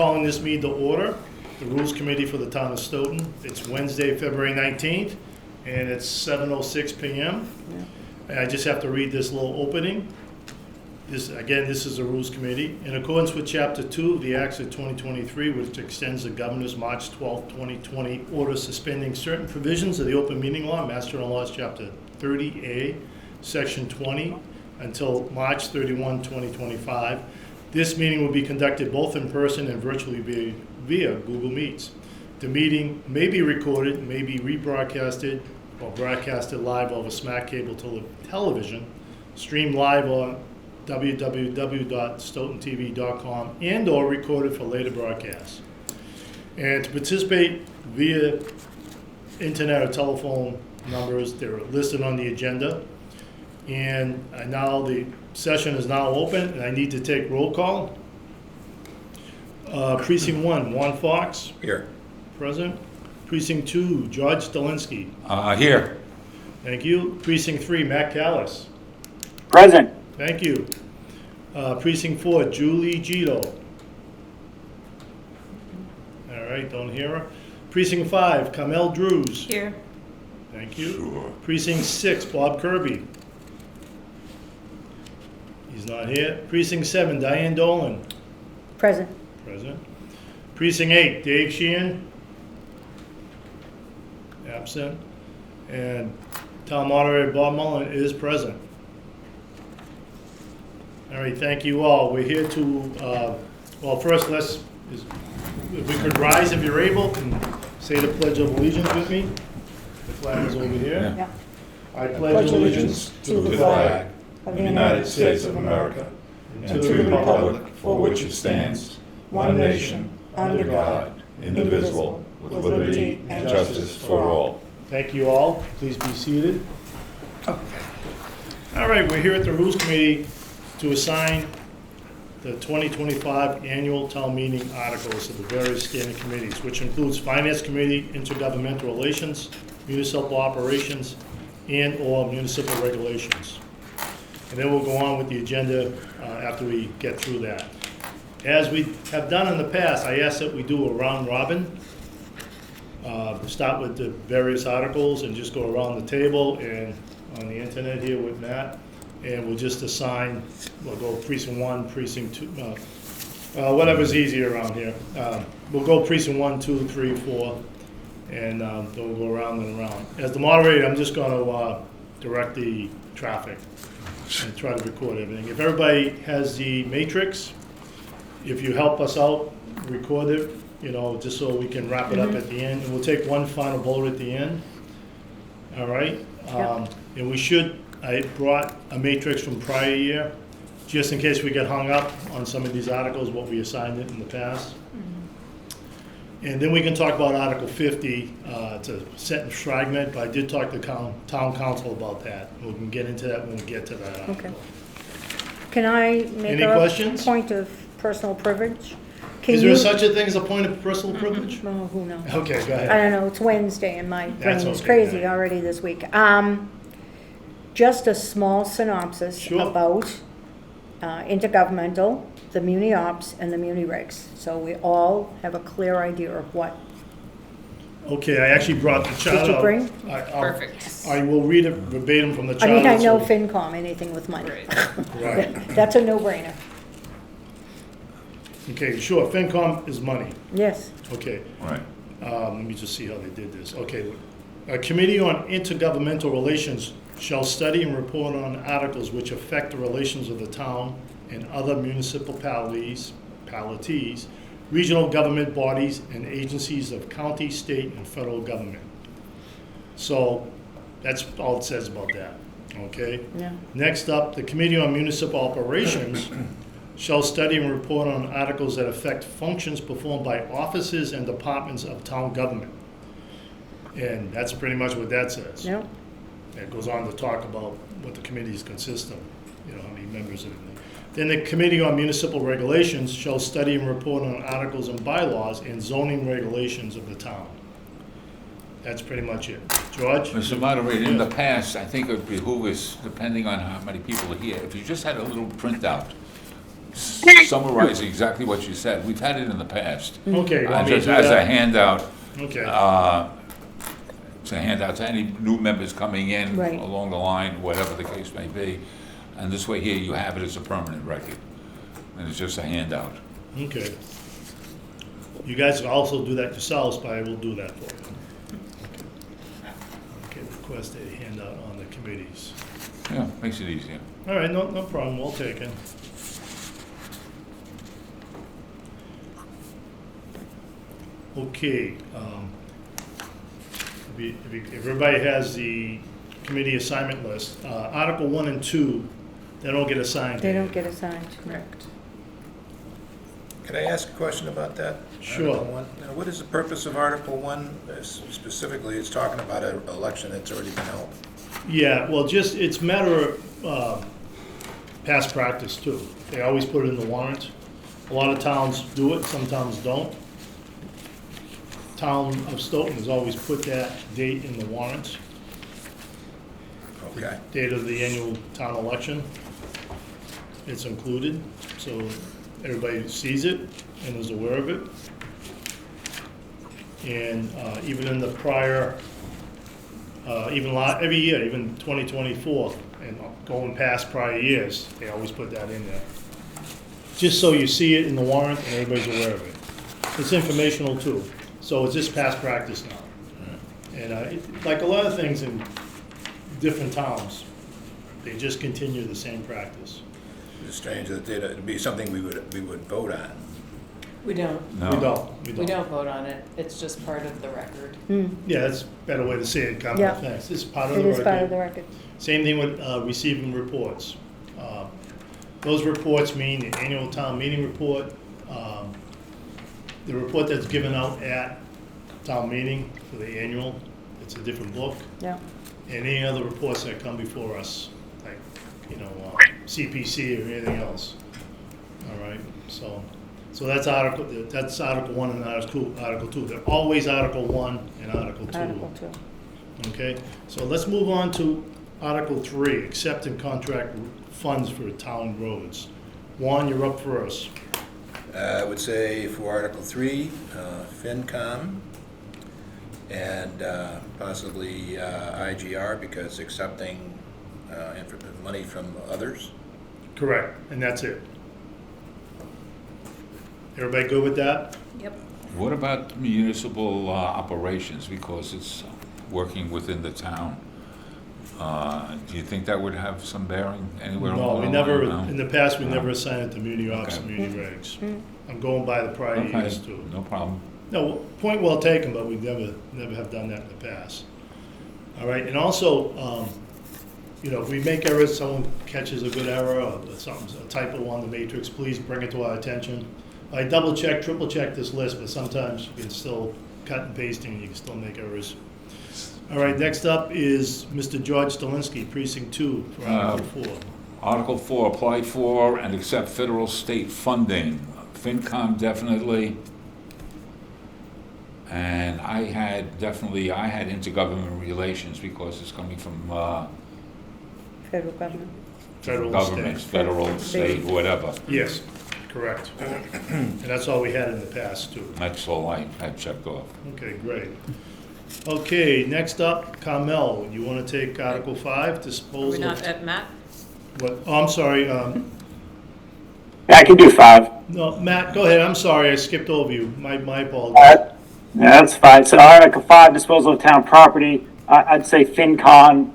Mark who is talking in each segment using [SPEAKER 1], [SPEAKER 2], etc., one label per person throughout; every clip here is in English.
[SPEAKER 1] calling this meeting to order, the Rules Committee for the Town of Stoughton. It's Wednesday, February 19th, and it's 7:06 p.m. And I just have to read this little opening. This is the Rules Committee. In accordance with Chapter 2 of the Acts of 2023, which extends the Governor's March 12, 2020 order suspending certain provisions of the Open Meeting Law, Mass General Laws, Chapter 30A, Section 20, until March 31, 2025. This meeting will be conducted both in person and virtually via Google Meets. The meeting may be recorded, may be rebroadcasted, or broadcasted live over smart cable television, streamed live on www.stoughtontv.com, and or recorded for later broadcasts. And to participate via internet or telephone numbers, they're listed on the agenda. And now the session is now open, and I need to take roll call. Precinct 1, Juan Fox.
[SPEAKER 2] Here.
[SPEAKER 1] Present. Precinct 2, George Delinsky.
[SPEAKER 2] Here.
[SPEAKER 1] Thank you. Precinct 3, Matt Callis.
[SPEAKER 3] Present.
[SPEAKER 1] Thank you. Precinct 4, Julie Gito. All right, don't hear her. Precinct 5, Carmel Drews.
[SPEAKER 4] Here.
[SPEAKER 1] Thank you.
[SPEAKER 2] Sure.
[SPEAKER 1] Precinct 6, Bob Kirby. He's not here. Precinct 7, Diane Dolan.
[SPEAKER 4] Present.
[SPEAKER 1] Present. Precinct 8, Dave Sheehan. Absent. And Town Moderator Bob Mullen is present. All right, thank you all. We're here to, well, first if we could rise if you're able and say the Pledge of Allegiance with me. The flag is over here.
[SPEAKER 4] Yeah.
[SPEAKER 1] I pledge allegiance
[SPEAKER 5] to the flag of the United States of America and to the republic for which it stands, one nation, under God, indivisible, with liberty and justice for all.
[SPEAKER 1] Thank you all. Please be seated. All right, we're here at the Rules Committee to assign the 2025 annual town meeting articles to the various standing committees, which includes Finance Committee, Intergovernmental Relations, Municipal Operations, and or Municipal Regulations. And then we'll go on with the agenda after we get through that. As we have done in the past, I ask that we do a round robin. Start with the various articles and just go around the table and on the internet here with Matt. And we'll just assign, we'll go precinct 1, precinct 2, whatever's easier around here. We'll go precinct 1, 2, 3, 4, and then we'll go around and around. As the moderator, I'm just going to direct the traffic and try to record everything. If everybody has the matrix, if you help us out, record it, just so we can wrap it up at the end. And we'll take one final vote at the end. All right? And I brought a matrix from prior year, just in case we get hung up on some of these articles, what we assigned it in the past. And then we can talk about Article 50, to sentence fragment, but I did talk to town council about that. We can get into that when we get to that article.
[SPEAKER 4] Okay. Can I make
[SPEAKER 1] Any questions?
[SPEAKER 4] point of personal privilege?
[SPEAKER 1] Is there such a thing as a point of personal privilege?
[SPEAKER 4] Well, who knows?
[SPEAKER 1] Okay, go ahead.
[SPEAKER 4] I don't know, it's Wednesday and my brain
[SPEAKER 1] That's
[SPEAKER 4] is
[SPEAKER 1] okay,
[SPEAKER 4] crazy
[SPEAKER 1] yeah.
[SPEAKER 4] already this week. Just a small synopsis
[SPEAKER 1] Sure.
[SPEAKER 4] about intergovernmental, the muni ops, and the muni regs. So we all have a clear idea of what.
[SPEAKER 1] Okay, I actually brought the chart out.
[SPEAKER 4] Did you bring?
[SPEAKER 1] Perfect. I will read it verbatim from the chart.
[SPEAKER 4] I know
[SPEAKER 1] so-
[SPEAKER 4] FinCom, anything with money.
[SPEAKER 1] Right.
[SPEAKER 4] That's a no-brainer.
[SPEAKER 1] Okay, sure, FinCom is money.
[SPEAKER 4] Yes.
[SPEAKER 1] Okay.
[SPEAKER 2] Right.
[SPEAKER 1] Let me just see how they did this. Okay. A committee on intergovernmental relations shall study and report on articles which affect the relations of the town and other municipalities, regional government bodies, and agencies of county, state, and federal government. So that's all it says about that, okay?
[SPEAKER 4] Yeah.
[SPEAKER 1] Next up, the Committee on Municipal Operations shall study and report on articles that affect functions performed by offices and departments of town government. And that's pretty much what that says.
[SPEAKER 4] No.
[SPEAKER 1] It goes on to talk about what the committees consist of, how many members and everything. Then the Committee on Municipal Regulations shall study and report on articles and bylaws and zoning regulations of the town. That's pretty much it. George?
[SPEAKER 2] Mr. Moderator, in the past, I think it would behoove us, depending on how many people are here, if you just had a little printout summarizing exactly what you said. We've had it in the past.
[SPEAKER 1] Okay, want me to
[SPEAKER 2] Just
[SPEAKER 1] do
[SPEAKER 2] as a
[SPEAKER 1] that?
[SPEAKER 2] handout,
[SPEAKER 1] Okay,
[SPEAKER 2] it's a handout to any new members coming in
[SPEAKER 4] Right.
[SPEAKER 2] along the line, whatever the case may be. And this way here, you have it as a permanent record. And it's just a handout.
[SPEAKER 1] okay. You guys can also do that yourselves, but I will do that for you. Okay, request a handout on the committees.
[SPEAKER 2] Yeah, makes it easier.
[SPEAKER 1] All right, no problem, well taken. Okay, if everybody has the committee assignment list, Article 1 and 2, they don't get assigned.
[SPEAKER 4] They don't get assigned. Correct.
[SPEAKER 5] Can I ask a question about that?
[SPEAKER 1] Sure.
[SPEAKER 5] Article 1? Now, what is the purpose of Article 1? Specifically, it's talking about an election that's already been held.
[SPEAKER 1] Yeah, well, just, it's a matter of past practice too. They always put it in the warrant. A lot of towns do it, some towns don't. Town of Stoughton has always put that date in the warrant,
[SPEAKER 5] Okay.
[SPEAKER 1] date of the annual town election. It's included, so everybody sees it and is aware of it. And even in the prior, every year, even 2024, and going past prior years, they always put that in there. Just so you see it in the warrant and everybody's aware of it. It's informational too, so it's just past practice now. And like a lot of things in different towns, they just continue the same practice.
[SPEAKER 5] It's strange that it'd be something we would vote on.
[SPEAKER 3] We don't.
[SPEAKER 2] No.
[SPEAKER 1] We don't.
[SPEAKER 3] vote on it. It's just part of the record.
[SPEAKER 1] Yeah, that's a better way to say it, common
[SPEAKER 4] Yeah.
[SPEAKER 1] offense. It's part of
[SPEAKER 4] It
[SPEAKER 1] the
[SPEAKER 4] is part of the
[SPEAKER 1] record.
[SPEAKER 4] record.
[SPEAKER 1] Same thing with receiving reports. Those reports mean the annual town meeting report, the report that's given out at town meeting for the annual, it's a different book,
[SPEAKER 4] Yeah.
[SPEAKER 1] and any other reports that come before us, like, CPC or anything else. All right, so that's Article 1 and Article 2. They're always Article 1 and Article 2.
[SPEAKER 4] Article 2.
[SPEAKER 1] Okay, so let's move on to Article 3, accept and contract funds for town roads. Juan, you're up first.
[SPEAKER 5] I would say for Article 3, FinCom, and possibly IGR, because accepting money from others.
[SPEAKER 1] Correct, and that's it. Everybody good with that?
[SPEAKER 3] Yep.
[SPEAKER 2] What about municipal operations, because it's working within the town? Do you think that would have some bearing anywhere?
[SPEAKER 1] No,
[SPEAKER 2] along
[SPEAKER 1] we
[SPEAKER 2] the
[SPEAKER 1] never,
[SPEAKER 2] line?
[SPEAKER 1] in the past, we
[SPEAKER 2] No.
[SPEAKER 1] never assigned it to community ops and community regs. I'm going by the prior
[SPEAKER 2] Okay,
[SPEAKER 1] years too.
[SPEAKER 2] no problem.
[SPEAKER 1] No, point well taken, but we never have done that in the past. All right, and also, if we make errors, someone catches a good error or something, a typo on the matrix, please bring it to our attention. I double check, triple check this list, but sometimes you can still cut and pasting, you can still make errors. All right, next up is Mr. George Stalinsky, Precinct 2 for Article 4.
[SPEAKER 2] Article 4, apply for and accept federal state funding. FinCom definitely. And I had intergovernmental relations because it's coming from
[SPEAKER 4] Federal government.
[SPEAKER 1] Federal,
[SPEAKER 2] governments,
[SPEAKER 1] state.
[SPEAKER 2] federal, state, whatever.
[SPEAKER 1] Yes, correct. And that's all we had in the past too.
[SPEAKER 2] That's all I had checked off.
[SPEAKER 1] Okay, great. Okay, next up, Carmel, you want to take Article 5,
[SPEAKER 3] Are we
[SPEAKER 1] disposal
[SPEAKER 3] not
[SPEAKER 1] of...
[SPEAKER 3] at Matt?
[SPEAKER 1] What, oh, I'm sorry,
[SPEAKER 6] Yeah, I can do 5.
[SPEAKER 1] no, Matt, go ahead, I'm sorry, I skipped over you, my apologies.
[SPEAKER 6] Yeah, that's fine. So Article 5, disposal of town property, I'd say FinCon,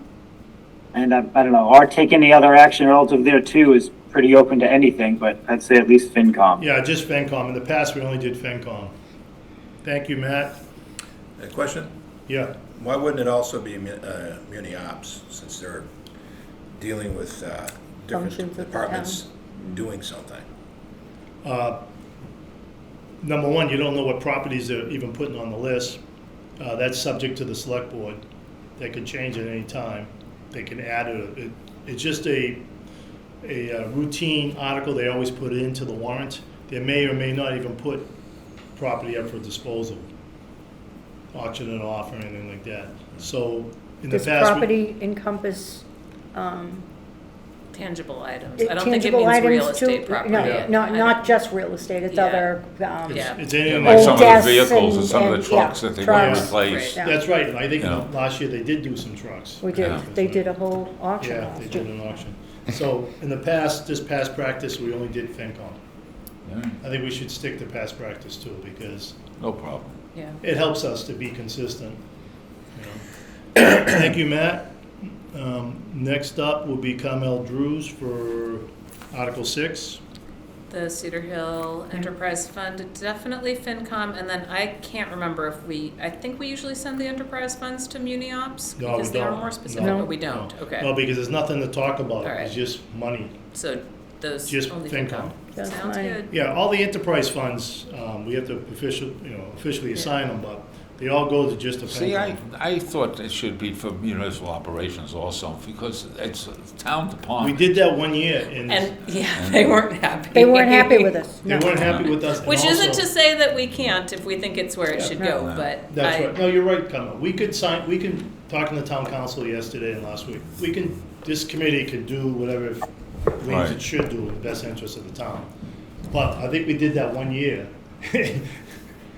[SPEAKER 6] and I don't know, or take any other action relative there too is pretty open to anything, but I'd say at least FinCom.
[SPEAKER 1] Yeah, just FENCom, in the past, we only did FENCom. Thank you, Matt.
[SPEAKER 5] A question?
[SPEAKER 1] Yeah,
[SPEAKER 5] Why wouldn't it also be Muni Ops, since they're dealing with different
[SPEAKER 4] Functions of the
[SPEAKER 5] departments doing something?
[SPEAKER 1] number one, you don't know what properties they're even putting on the list. That's subject to the select board. They can change at any time. They can add it. It's just a routine article. They always put it into the warrant. They may or may not even put property up for disposal, auction it off or anything like that. So in the
[SPEAKER 4] Does
[SPEAKER 1] past,
[SPEAKER 4] property encompass
[SPEAKER 3] Tangible items. I don't think it
[SPEAKER 4] Tangible
[SPEAKER 3] means real
[SPEAKER 4] items too?
[SPEAKER 3] estate property.
[SPEAKER 4] No,
[SPEAKER 1] Yeah.
[SPEAKER 4] not just real estate, it's
[SPEAKER 3] Yeah.
[SPEAKER 4] other,
[SPEAKER 3] Yeah.
[SPEAKER 1] It's anything
[SPEAKER 2] Like
[SPEAKER 1] that-
[SPEAKER 2] some of the
[SPEAKER 4] desks
[SPEAKER 2] vehicles and
[SPEAKER 4] and-
[SPEAKER 2] some of
[SPEAKER 4] and,
[SPEAKER 2] the trucks
[SPEAKER 4] yeah,
[SPEAKER 2] that they want to
[SPEAKER 4] trucks.
[SPEAKER 2] replace.
[SPEAKER 4] Yeah.
[SPEAKER 1] That's right, and I think
[SPEAKER 2] Yeah.
[SPEAKER 1] last year they did do some trucks.
[SPEAKER 4] we did,
[SPEAKER 2] Yeah.
[SPEAKER 4] they did a whole auction
[SPEAKER 1] Yeah,
[SPEAKER 4] last
[SPEAKER 1] they
[SPEAKER 4] year.
[SPEAKER 1] did an auction. So in the past, this past practice, we only did FinCom.
[SPEAKER 2] Yeah,
[SPEAKER 1] I think we should stick to past practice too, because
[SPEAKER 2] no problem.
[SPEAKER 3] Yeah.
[SPEAKER 1] it helps us to be consistent. You know. Thank you, Matt. Next up will be Carmel Drews for Article 6.
[SPEAKER 3] The Cedar Hill Enterprise Fund, definitely FinCom, and then I can't remember if I think we usually send the enterprise funds to Muni Ops
[SPEAKER 1] No, we
[SPEAKER 3] because they are
[SPEAKER 1] don't.
[SPEAKER 3] more specific,
[SPEAKER 1] No.
[SPEAKER 3] but we don't, okay.
[SPEAKER 1] No, because there's nothing to talk about,
[SPEAKER 3] All right.
[SPEAKER 1] it's just money.
[SPEAKER 3] So those
[SPEAKER 1] Just
[SPEAKER 3] only
[SPEAKER 1] FinCom.
[SPEAKER 3] FinCom.
[SPEAKER 4] Just
[SPEAKER 3] Sounds
[SPEAKER 4] money.
[SPEAKER 3] good.
[SPEAKER 1] Yeah, all the enterprise funds, we have to officially assign them, but they all go to just a
[SPEAKER 2] See,
[SPEAKER 1] FinCom.
[SPEAKER 2] I thought it should be for municipal operations also, because it's a town
[SPEAKER 1] We
[SPEAKER 2] department.
[SPEAKER 1] did that one year, and
[SPEAKER 3] And, yeah, they weren't happy.
[SPEAKER 4] They weren't happy with us,
[SPEAKER 1] they
[SPEAKER 4] no.
[SPEAKER 1] weren't happy with us. and
[SPEAKER 3] Which isn't
[SPEAKER 1] also-
[SPEAKER 3] to say that we can't if we think it's where it
[SPEAKER 1] Yeah.
[SPEAKER 3] should
[SPEAKER 4] No.
[SPEAKER 3] go,
[SPEAKER 2] No.
[SPEAKER 3] but
[SPEAKER 1] That's right. No, you're right, Kamala. We could talking to town council yesterday and last week, this committee could do whatever it believes
[SPEAKER 2] Right.
[SPEAKER 1] it should do in the best interest of the town. But I think we did that one year.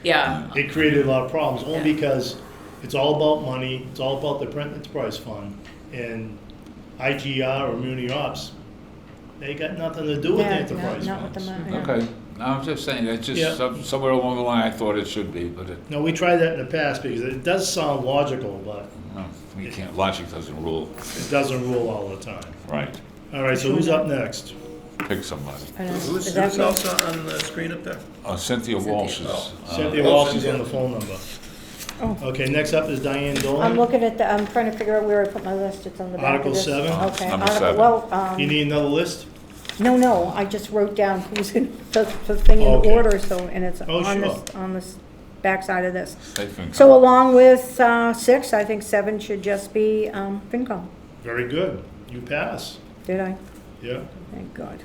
[SPEAKER 3] yeah,
[SPEAKER 1] It created a lot of problems, only
[SPEAKER 3] Yeah.
[SPEAKER 1] because it's all about money, it's all about the print enterprise fund, and IGR or Muni Ops, they got nothing to do with the
[SPEAKER 4] Yeah,
[SPEAKER 1] enterprise
[SPEAKER 4] not with the
[SPEAKER 1] funds.
[SPEAKER 4] money, yeah.
[SPEAKER 2] Okay, I'm just saying, it's
[SPEAKER 1] Yeah.
[SPEAKER 2] just somewhere along the line I thought it should be, but
[SPEAKER 1] No, we tried that in the past, because it does sound logical, but
[SPEAKER 2] we can't, logic doesn't rule.
[SPEAKER 1] it doesn't rule all the time.
[SPEAKER 2] Right,
[SPEAKER 1] All right, so who's up next?
[SPEAKER 2] pick somebody.
[SPEAKER 4] I don't know.
[SPEAKER 5] Who's
[SPEAKER 4] Is that me?
[SPEAKER 5] else on the screen up there?
[SPEAKER 2] Cynthia Walsh is.
[SPEAKER 1] Cynthia Walsh is on the phone number.
[SPEAKER 4] Oh.
[SPEAKER 1] Okay, next up is Diane
[SPEAKER 4] I'm
[SPEAKER 1] Dolan.
[SPEAKER 4] looking at I'm trying to figure out where I put my list, it's on the back of
[SPEAKER 1] Article
[SPEAKER 4] this.
[SPEAKER 1] 7?
[SPEAKER 4] Okay,
[SPEAKER 2] Number
[SPEAKER 4] Article,
[SPEAKER 2] 7.
[SPEAKER 4] well,
[SPEAKER 1] You need another list?
[SPEAKER 4] no, I just wrote down who's in, the thing in
[SPEAKER 1] Okay.
[SPEAKER 4] order, so, and it's
[SPEAKER 1] Oh, sure.
[SPEAKER 4] on this backside of this.
[SPEAKER 2] Safe and
[SPEAKER 4] So along with 6, I think 7 should just be FinCom.
[SPEAKER 1] Very good. You pass.
[SPEAKER 4] Did I?
[SPEAKER 1] Yeah.
[SPEAKER 4] Thank God.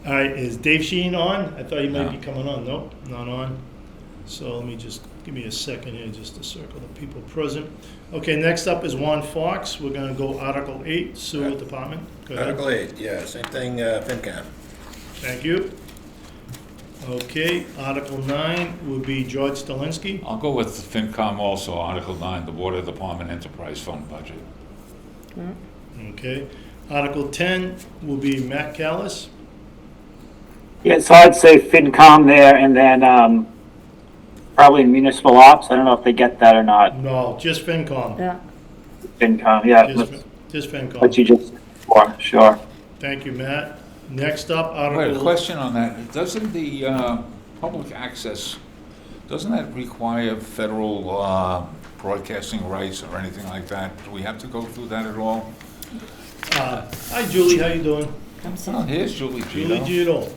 [SPEAKER 1] All right, is Dave Sheen on? I thought he might
[SPEAKER 2] No.
[SPEAKER 1] be coming on. Nope, not on. So let me just, give me a second here just to circle the people present. Okay, next up is Juan Fox. We're gonna go Article 8, Sewer Department. Go ahead.
[SPEAKER 5] Article 8, yeah, same thing, FinCom.
[SPEAKER 1] Thank you. Okay, Article 9 would be George Stalinsky.
[SPEAKER 2] I'll go with FinCom also, Article 9, the Water Department Enterprise Fund budget.
[SPEAKER 1] Okay. Article 10 will be Matt Callis.
[SPEAKER 6] Yeah, so I'd say FinCom there, and then probably municipal ops. I don't know if they get that or not.
[SPEAKER 1] No, just FinCom.
[SPEAKER 4] Yeah.
[SPEAKER 6] FinCom, yeah,
[SPEAKER 1] Just
[SPEAKER 6] what
[SPEAKER 1] FinCom.
[SPEAKER 6] you just said before, sure.
[SPEAKER 1] Thank you, Matt. Next up,
[SPEAKER 2] Wait, a
[SPEAKER 1] Article...
[SPEAKER 2] question on that. Doesn't the public access, doesn't that require federal broadcasting rights or anything like that? Do we have to go through that at all?
[SPEAKER 1] Hi, Julie, how you doing?
[SPEAKER 4] I'm
[SPEAKER 2] Oh,
[SPEAKER 4] sorry.
[SPEAKER 2] here's Julie
[SPEAKER 1] Julie
[SPEAKER 2] Gito.
[SPEAKER 1] Gito.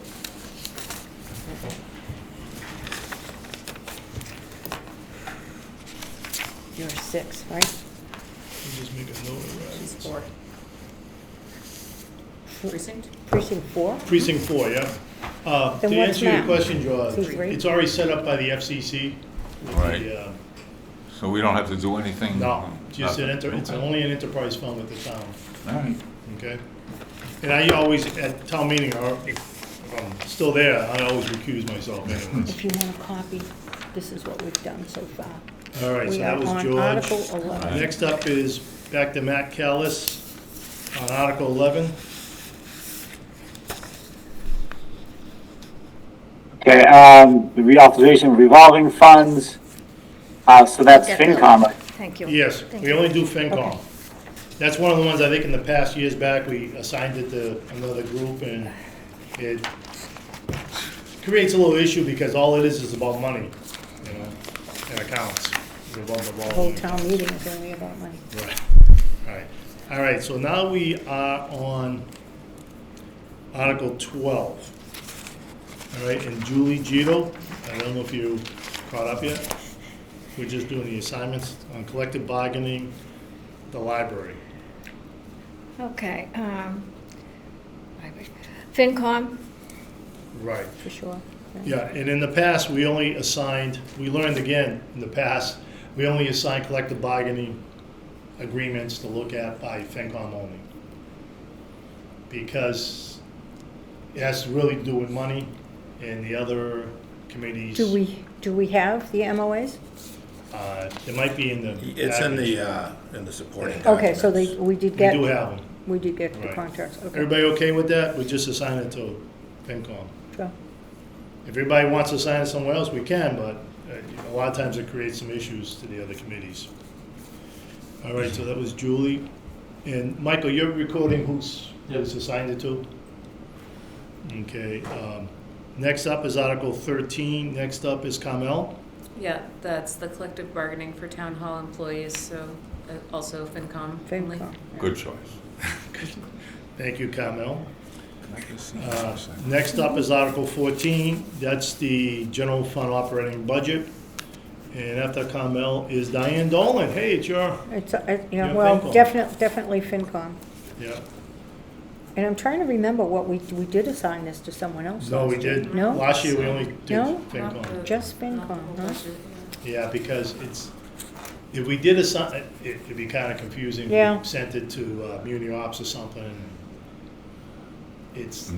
[SPEAKER 4] You're 6, right?
[SPEAKER 1] Let me just make a note of
[SPEAKER 3] she's
[SPEAKER 1] that.
[SPEAKER 3] 4. Precinct?
[SPEAKER 4] Precinct 4?
[SPEAKER 1] Precinct 4, yeah. To
[SPEAKER 4] Then what's
[SPEAKER 1] answer your
[SPEAKER 4] Matt?
[SPEAKER 1] question, George,
[SPEAKER 4] Who's three?
[SPEAKER 1] it's already set up by the FCC. with
[SPEAKER 2] Right.
[SPEAKER 1] the,
[SPEAKER 2] So we don't have to do anything?
[SPEAKER 1] No, just
[SPEAKER 2] Nothing.
[SPEAKER 1] it's
[SPEAKER 2] Okay.
[SPEAKER 1] only an enterprise fund with the town,
[SPEAKER 2] All right.
[SPEAKER 1] okay? And I always, at town meeting, or if I'm still there, I always recuse myself anyways.
[SPEAKER 4] If you want a copy, this is what we've done so far.
[SPEAKER 1] All right, so
[SPEAKER 4] We
[SPEAKER 1] that
[SPEAKER 4] are
[SPEAKER 1] was
[SPEAKER 4] on Article
[SPEAKER 1] George.
[SPEAKER 4] 11.
[SPEAKER 1] Next up is back to Matt Callis on Article 11.
[SPEAKER 6] Okay, the reauthorization of revolving funds. So that's
[SPEAKER 4] Get that.
[SPEAKER 6] FinCom.
[SPEAKER 4] Thank you.
[SPEAKER 1] Yes,
[SPEAKER 4] Thank
[SPEAKER 1] we
[SPEAKER 4] you.
[SPEAKER 1] only do FinCom.
[SPEAKER 4] Okay.
[SPEAKER 1] That's one of the ones I think in the past years back, we assigned it to another group, and it creates a little issue because all it is about money, you know, and accounts. It's about the
[SPEAKER 4] The whole
[SPEAKER 1] revolving
[SPEAKER 4] town
[SPEAKER 1] accounts.
[SPEAKER 4] meeting is only about money.
[SPEAKER 1] Right, right. All right, so now we are on Article 12. All right, and Julie Gito, I don't know if you caught up yet. We're just doing the assignments on collective bargaining, the library.
[SPEAKER 4] Okay, FinCom,
[SPEAKER 1] Right.
[SPEAKER 4] for sure.
[SPEAKER 1] Yeah, and in the past, we learned again, in the past, we only assigned collective bargaining agreements to look at by FinCom only. Because it has to really do with money, and the other committees.
[SPEAKER 4] Do we have the MOAs?
[SPEAKER 1] It might be in the.
[SPEAKER 5] It's
[SPEAKER 1] package.
[SPEAKER 5] in the supporting
[SPEAKER 4] Okay, so
[SPEAKER 5] documents.
[SPEAKER 4] we did
[SPEAKER 1] We
[SPEAKER 4] get,
[SPEAKER 1] do have them.
[SPEAKER 4] we did get the
[SPEAKER 1] Right.
[SPEAKER 4] contracts, okay.
[SPEAKER 1] Everybody okay with that? We just assign it to FinCom.
[SPEAKER 4] Sure.
[SPEAKER 1] If everybody wants to assign it somewhere else, we can, but a lot of times it creates some issues to the other committees. All right, so that was Julie. And Michael, you're recording who's assigned it to? Okay. Next up is Article 13. Next up is Carmel.
[SPEAKER 3] Yeah, that's the collective bargaining for town hall employees, so also FinCom only.
[SPEAKER 4] FinCom.
[SPEAKER 2] Good choice.
[SPEAKER 1] Thank you, Carmel.
[SPEAKER 2] Can I just see this for a second?
[SPEAKER 1] Next up is Article 14. That's the general fund operating budget. And after Carmel is Diane Dolan. Hey, it's your,
[SPEAKER 4] It's,
[SPEAKER 1] Yeah,
[SPEAKER 4] well,
[SPEAKER 1] FinCom.
[SPEAKER 4] definitely FinCom.
[SPEAKER 1] yeah.
[SPEAKER 4] And I'm trying to remember what we did assign this to someone else.
[SPEAKER 1] No, we
[SPEAKER 4] last year.
[SPEAKER 1] did.
[SPEAKER 4] No?
[SPEAKER 1] Last year, we only did
[SPEAKER 4] No?
[SPEAKER 3] Not
[SPEAKER 1] FinCom.
[SPEAKER 3] the-
[SPEAKER 4] Just FinCom,
[SPEAKER 3] not the whole
[SPEAKER 4] huh?
[SPEAKER 3] budget, yeah.
[SPEAKER 1] Yeah, because if we did assign, it'd be kind of confusing. if
[SPEAKER 4] Yeah.
[SPEAKER 1] we sent it to Muni Ops or something. It's,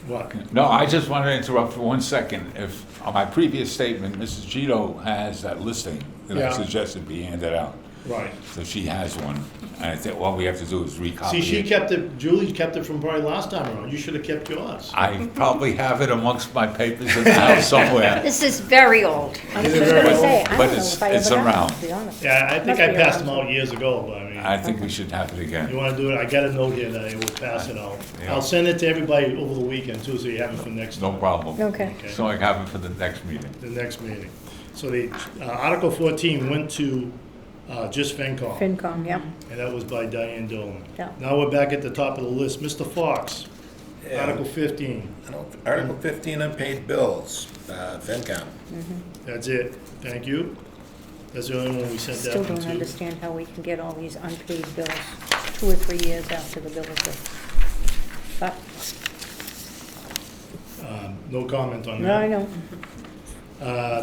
[SPEAKER 1] what?
[SPEAKER 2] No, I just wanted to interrupt for 1 second. If, on my previous statement, Mrs. Gito has that listing that I
[SPEAKER 1] Yeah.
[SPEAKER 2] suggested be handed out.
[SPEAKER 1] Right.
[SPEAKER 2] So she has one, and I think all we have to do is recopy
[SPEAKER 1] See, she
[SPEAKER 2] it.
[SPEAKER 1] kept it, Julie kept it from probably last time around. You should have kept yours.
[SPEAKER 2] I probably have it amongst my papers in the house somewhere.
[SPEAKER 7] This is very old.
[SPEAKER 4] I was
[SPEAKER 1] Is it
[SPEAKER 4] just
[SPEAKER 1] very
[SPEAKER 4] gonna
[SPEAKER 1] old?
[SPEAKER 4] say, I
[SPEAKER 2] But
[SPEAKER 4] don't know
[SPEAKER 2] it's-
[SPEAKER 4] if I
[SPEAKER 2] it's
[SPEAKER 4] ever got
[SPEAKER 2] around.
[SPEAKER 4] it, to be honest.
[SPEAKER 1] Yeah, I think
[SPEAKER 4] Must
[SPEAKER 1] I
[SPEAKER 4] be
[SPEAKER 1] passed
[SPEAKER 4] around.
[SPEAKER 1] them out years ago, but I mean.
[SPEAKER 2] I think we should have it
[SPEAKER 1] You
[SPEAKER 2] again.
[SPEAKER 1] want to do it? I got a note here that I will pass it out.
[SPEAKER 2] Yeah.
[SPEAKER 1] I'll send it to everybody over the weekend too, so you have it for next,
[SPEAKER 2] No problem.
[SPEAKER 4] Okay.
[SPEAKER 1] Okay.
[SPEAKER 2] So I have it for the next meeting.
[SPEAKER 1] the next meeting. So the, Article 14 went to, just FinCom,
[SPEAKER 4] FinCom, yeah.
[SPEAKER 1] and that was by Diane Dolan.
[SPEAKER 4] Yeah.
[SPEAKER 1] Now we're back at the top of the list. Mr. Fox,
[SPEAKER 5] Yeah.
[SPEAKER 1] Article 15.
[SPEAKER 5] Article 15, unpaid bills, FinCom.
[SPEAKER 1] That's it. Thank you. That's the only one we sent that
[SPEAKER 4] Still
[SPEAKER 1] one
[SPEAKER 4] don't
[SPEAKER 1] to.
[SPEAKER 4] understand how we can get all these unpaid bills 2 or 3 years after the bill is due. But,
[SPEAKER 1] No comment on that.
[SPEAKER 4] no, I know.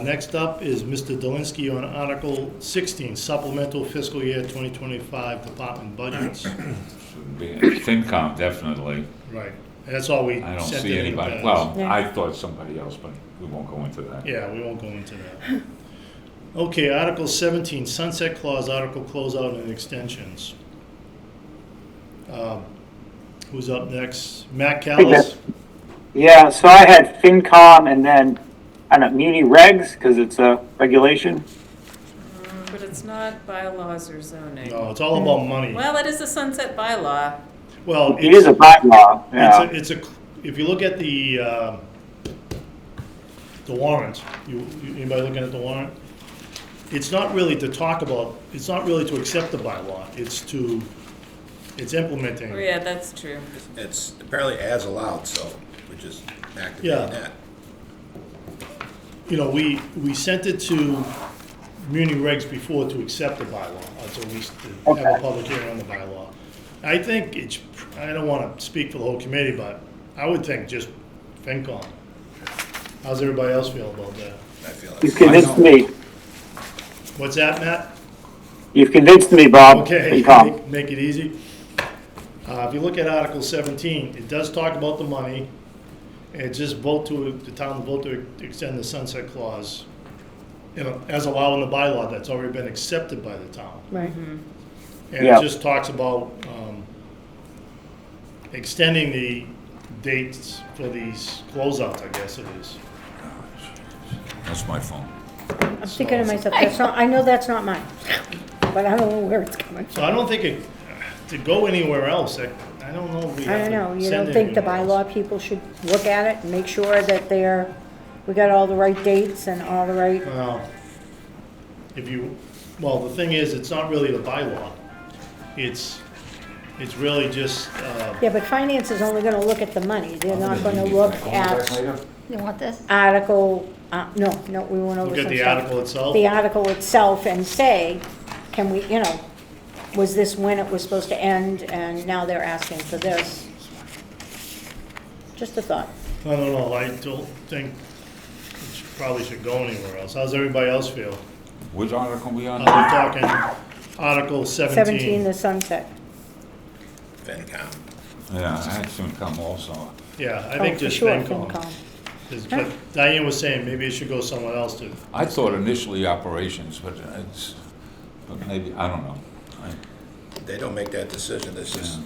[SPEAKER 1] Next up is Mr. Dolinsky on Article 16, supplemental fiscal year 2025 department budgets.
[SPEAKER 2] Should be FinCom, definitely.
[SPEAKER 1] Right. And that's all we
[SPEAKER 2] I don't
[SPEAKER 1] sent
[SPEAKER 2] see
[SPEAKER 1] in the
[SPEAKER 2] anybody,
[SPEAKER 1] past.
[SPEAKER 2] well,
[SPEAKER 4] Yeah.
[SPEAKER 2] I thought somebody else, but we won't go into that.
[SPEAKER 1] Yeah, we won't go into that. Okay, Article 17, sunset clause, article closeout and extensions. Who's up next? Matt Callis?
[SPEAKER 6] Yeah, so I had FinCom and then, I don't know, Muni Regs, because it's a regulation.
[SPEAKER 3] But it's not bylaws or zoning.
[SPEAKER 1] No, it's all about money.
[SPEAKER 3] Well, it is a sunset bylaw.
[SPEAKER 1] Well,
[SPEAKER 6] It is a bylaw, yeah.
[SPEAKER 1] it's a, if you look at the warrant, anybody looking at the warrant? It's not really to talk about, it's not really to accept the bylaw, it's implementing.
[SPEAKER 3] Oh, yeah, that's true.
[SPEAKER 5] It's apparently as allowed, so we're just
[SPEAKER 1] Yeah.
[SPEAKER 5] activating that.
[SPEAKER 1] You know, we sent it to Muni Regs before to accept the bylaw, so we have a
[SPEAKER 6] Okay.
[SPEAKER 1] public hearing on the bylaw. I think it's, I don't want to speak for the whole committee, but I would think just FinCom. How's everybody else feel about that?
[SPEAKER 5] I feel
[SPEAKER 6] You've
[SPEAKER 5] it's
[SPEAKER 6] convinced me.
[SPEAKER 1] What's that, Matt?
[SPEAKER 6] You've convinced me, Bob.
[SPEAKER 1] Okay,
[SPEAKER 6] FinCom.
[SPEAKER 1] make it easy. If you look at Article 17, it does talk about the money, and it just the town to vote to extend the sunset clause, you know, as allowed in the bylaw that's already been accepted by the town.
[SPEAKER 4] Right.
[SPEAKER 1] And
[SPEAKER 6] Yeah.
[SPEAKER 1] it just talks about extending the dates for these closeouts, I guess it is.
[SPEAKER 2] That's my phone.
[SPEAKER 4] I'm thinking to myself, that's not, I know that's not mine, but I don't know where it's coming
[SPEAKER 1] So
[SPEAKER 4] from.
[SPEAKER 1] I don't think it, to go anywhere else, I don't know if we
[SPEAKER 4] I
[SPEAKER 1] have
[SPEAKER 4] don't know,
[SPEAKER 1] to
[SPEAKER 4] you
[SPEAKER 1] send
[SPEAKER 4] don't
[SPEAKER 1] it
[SPEAKER 4] think the
[SPEAKER 1] anywhere else.
[SPEAKER 4] bylaw people should look at it and make sure that we got all the right dates and all the right,
[SPEAKER 1] Well, the thing is, it's not really the bylaw. It's really just,
[SPEAKER 4] yeah, but finance is only gonna look at the money, they're not gonna look at
[SPEAKER 7] You want this?
[SPEAKER 4] article, no, we went over
[SPEAKER 1] look
[SPEAKER 4] some
[SPEAKER 1] at the
[SPEAKER 4] stuff.
[SPEAKER 1] article itself.
[SPEAKER 4] The article itself and say, can we, was this when it was supposed to end, and now they're asking for this? Just a thought.
[SPEAKER 1] I don't know, I don't think it probably should go anywhere else. How's everybody else feel?
[SPEAKER 2] Which article we on?
[SPEAKER 1] We're talking Article
[SPEAKER 4] 17, the sunset.
[SPEAKER 8] FinCom.
[SPEAKER 2] Yeah, I had FinCom also.
[SPEAKER 1] Yeah, I
[SPEAKER 4] Oh,
[SPEAKER 1] think
[SPEAKER 4] for
[SPEAKER 1] just
[SPEAKER 4] sure,
[SPEAKER 1] FinCom. But Diane was saying maybe it should go somewhere else too.
[SPEAKER 2] I thought initially operations, but maybe, I don't know.
[SPEAKER 8] They don't make that decision, this is,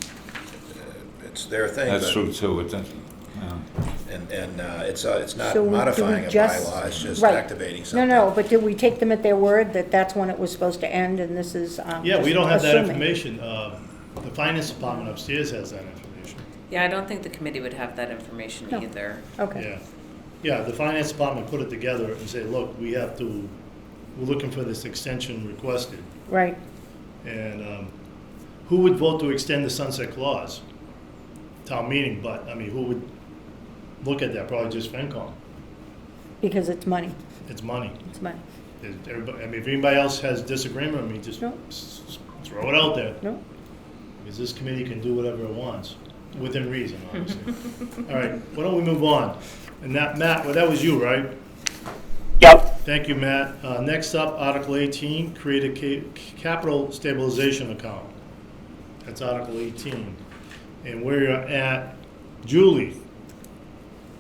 [SPEAKER 8] it's their thing.
[SPEAKER 2] That's
[SPEAKER 8] but-
[SPEAKER 2] true too, it doesn't, yeah.
[SPEAKER 8] And it's not
[SPEAKER 4] So do we
[SPEAKER 8] modifying a
[SPEAKER 4] just-
[SPEAKER 8] bylaw, it's just
[SPEAKER 4] right.
[SPEAKER 8] activating
[SPEAKER 4] No,
[SPEAKER 8] something.
[SPEAKER 4] no, but did we take them at their word that that's when it was supposed to end, and this is,
[SPEAKER 1] Yeah, we don't have that
[SPEAKER 4] assuming.
[SPEAKER 1] information. The finance department upstairs has that information.
[SPEAKER 3] Yeah, I don't think the committee would have that information
[SPEAKER 4] No.
[SPEAKER 3] either.
[SPEAKER 4] Okay,
[SPEAKER 1] Yeah, the finance department put it together and say, look, we're looking for this extension requested.
[SPEAKER 4] right.
[SPEAKER 1] And who would vote to extend the sunset clause? Town meeting, but, I mean, who would look at that? Probably just FinCom.
[SPEAKER 4] Because it's money,
[SPEAKER 1] It's money.
[SPEAKER 4] it's money.
[SPEAKER 1] Everybody, I mean, if anybody else has disagreement with me, just
[SPEAKER 4] No.
[SPEAKER 1] throw it out there.
[SPEAKER 4] No?
[SPEAKER 1] Because this committee can do whatever it wants, within reason, obviously. All right, why don't we move on? And that, Matt, well, that was you, right?
[SPEAKER 6] Yep.
[SPEAKER 1] Thank you, Matt. Next up, Article 18, create a capital stabilization account. That's Article 18. And where you're at, Julie,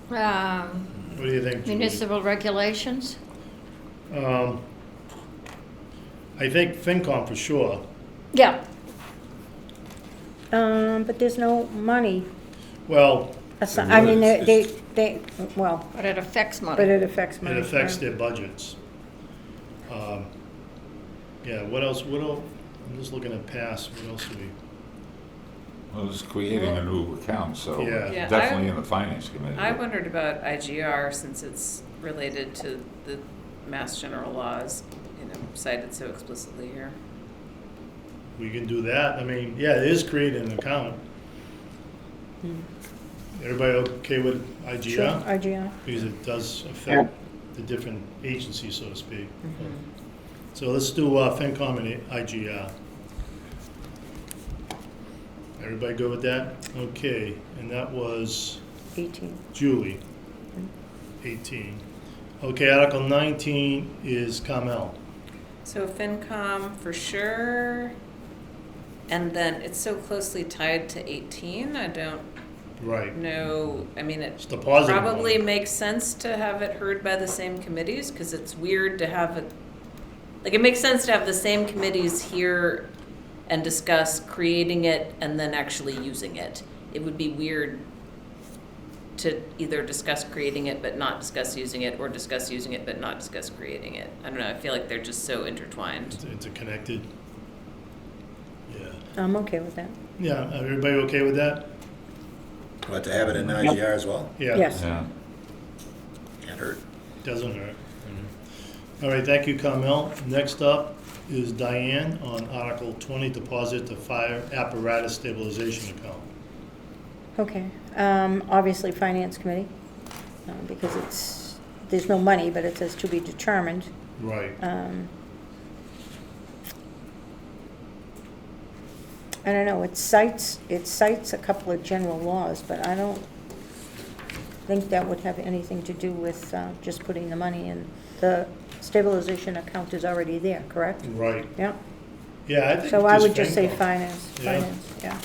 [SPEAKER 1] what do you think, Julie?
[SPEAKER 7] Municipal regulations?
[SPEAKER 1] I think FinCom for sure.
[SPEAKER 7] Yeah.
[SPEAKER 4] But there's no money.
[SPEAKER 1] Well,
[SPEAKER 4] I mean, well,
[SPEAKER 7] But it affects money.
[SPEAKER 4] but it affects money.
[SPEAKER 1] it affects
[SPEAKER 4] right?
[SPEAKER 1] their budgets. Yeah, what else, I'm just looking at past, what else do we?
[SPEAKER 2] Well, it's creating a new account, so
[SPEAKER 1] Yeah.
[SPEAKER 3] Yeah,
[SPEAKER 2] definitely in the finance committee.
[SPEAKER 3] I wondered about IGR since it's related to the Mass General laws, cited so explicitly here.
[SPEAKER 1] We can do that. I mean, yeah, it is creating an account. Everybody okay with IGR?
[SPEAKER 4] Sure, IGR.
[SPEAKER 1] Because it does affect the different agencies, so to speak. So let's do FinCom and IGR. Everybody good with that? Okay, and that was
[SPEAKER 4] 18.
[SPEAKER 1] Julie, 18. Okay, Article 19 is Carmel.
[SPEAKER 3] So FinCom for sure, and then it's so closely tied to 18, I don't
[SPEAKER 1] Right.
[SPEAKER 3] know, I mean,
[SPEAKER 1] It's
[SPEAKER 3] it
[SPEAKER 1] the positive
[SPEAKER 3] probably
[SPEAKER 1] one.
[SPEAKER 3] makes sense to have it heard by the same committees, because it's weird to have it, like, it makes sense to have the same committees here and discuss creating it and then actually using it. It would be weird to either discuss creating it but not discuss using it, or discuss using it but not discuss creating it. I don't know, I feel like they're just so intertwined.
[SPEAKER 1] It's connected. Yeah.
[SPEAKER 4] I'm okay with that.
[SPEAKER 1] Yeah, everybody okay with that?
[SPEAKER 8] But to have it in IGR as well,
[SPEAKER 1] Yeah.
[SPEAKER 4] Yes.
[SPEAKER 2] Yeah.
[SPEAKER 8] can't hurt.
[SPEAKER 1] Doesn't hurt. All right, thank you, Carmel. Next up is Diane on Article 20, deposit to fire apparatus stabilization account.
[SPEAKER 4] Okay. Obviously, Finance Committee, because there's no money, but it says to be determined.
[SPEAKER 1] Right.
[SPEAKER 4] I don't know, it cites a couple of general laws, but I don't think that would have anything to do with just putting the money in. The stabilization account is already there, correct?
[SPEAKER 1] Right.
[SPEAKER 4] Yeah.
[SPEAKER 1] Yeah, I think
[SPEAKER 4] So I would just say
[SPEAKER 1] FinCom.
[SPEAKER 4] finance,
[SPEAKER 1] Yeah.
[SPEAKER 4] yeah.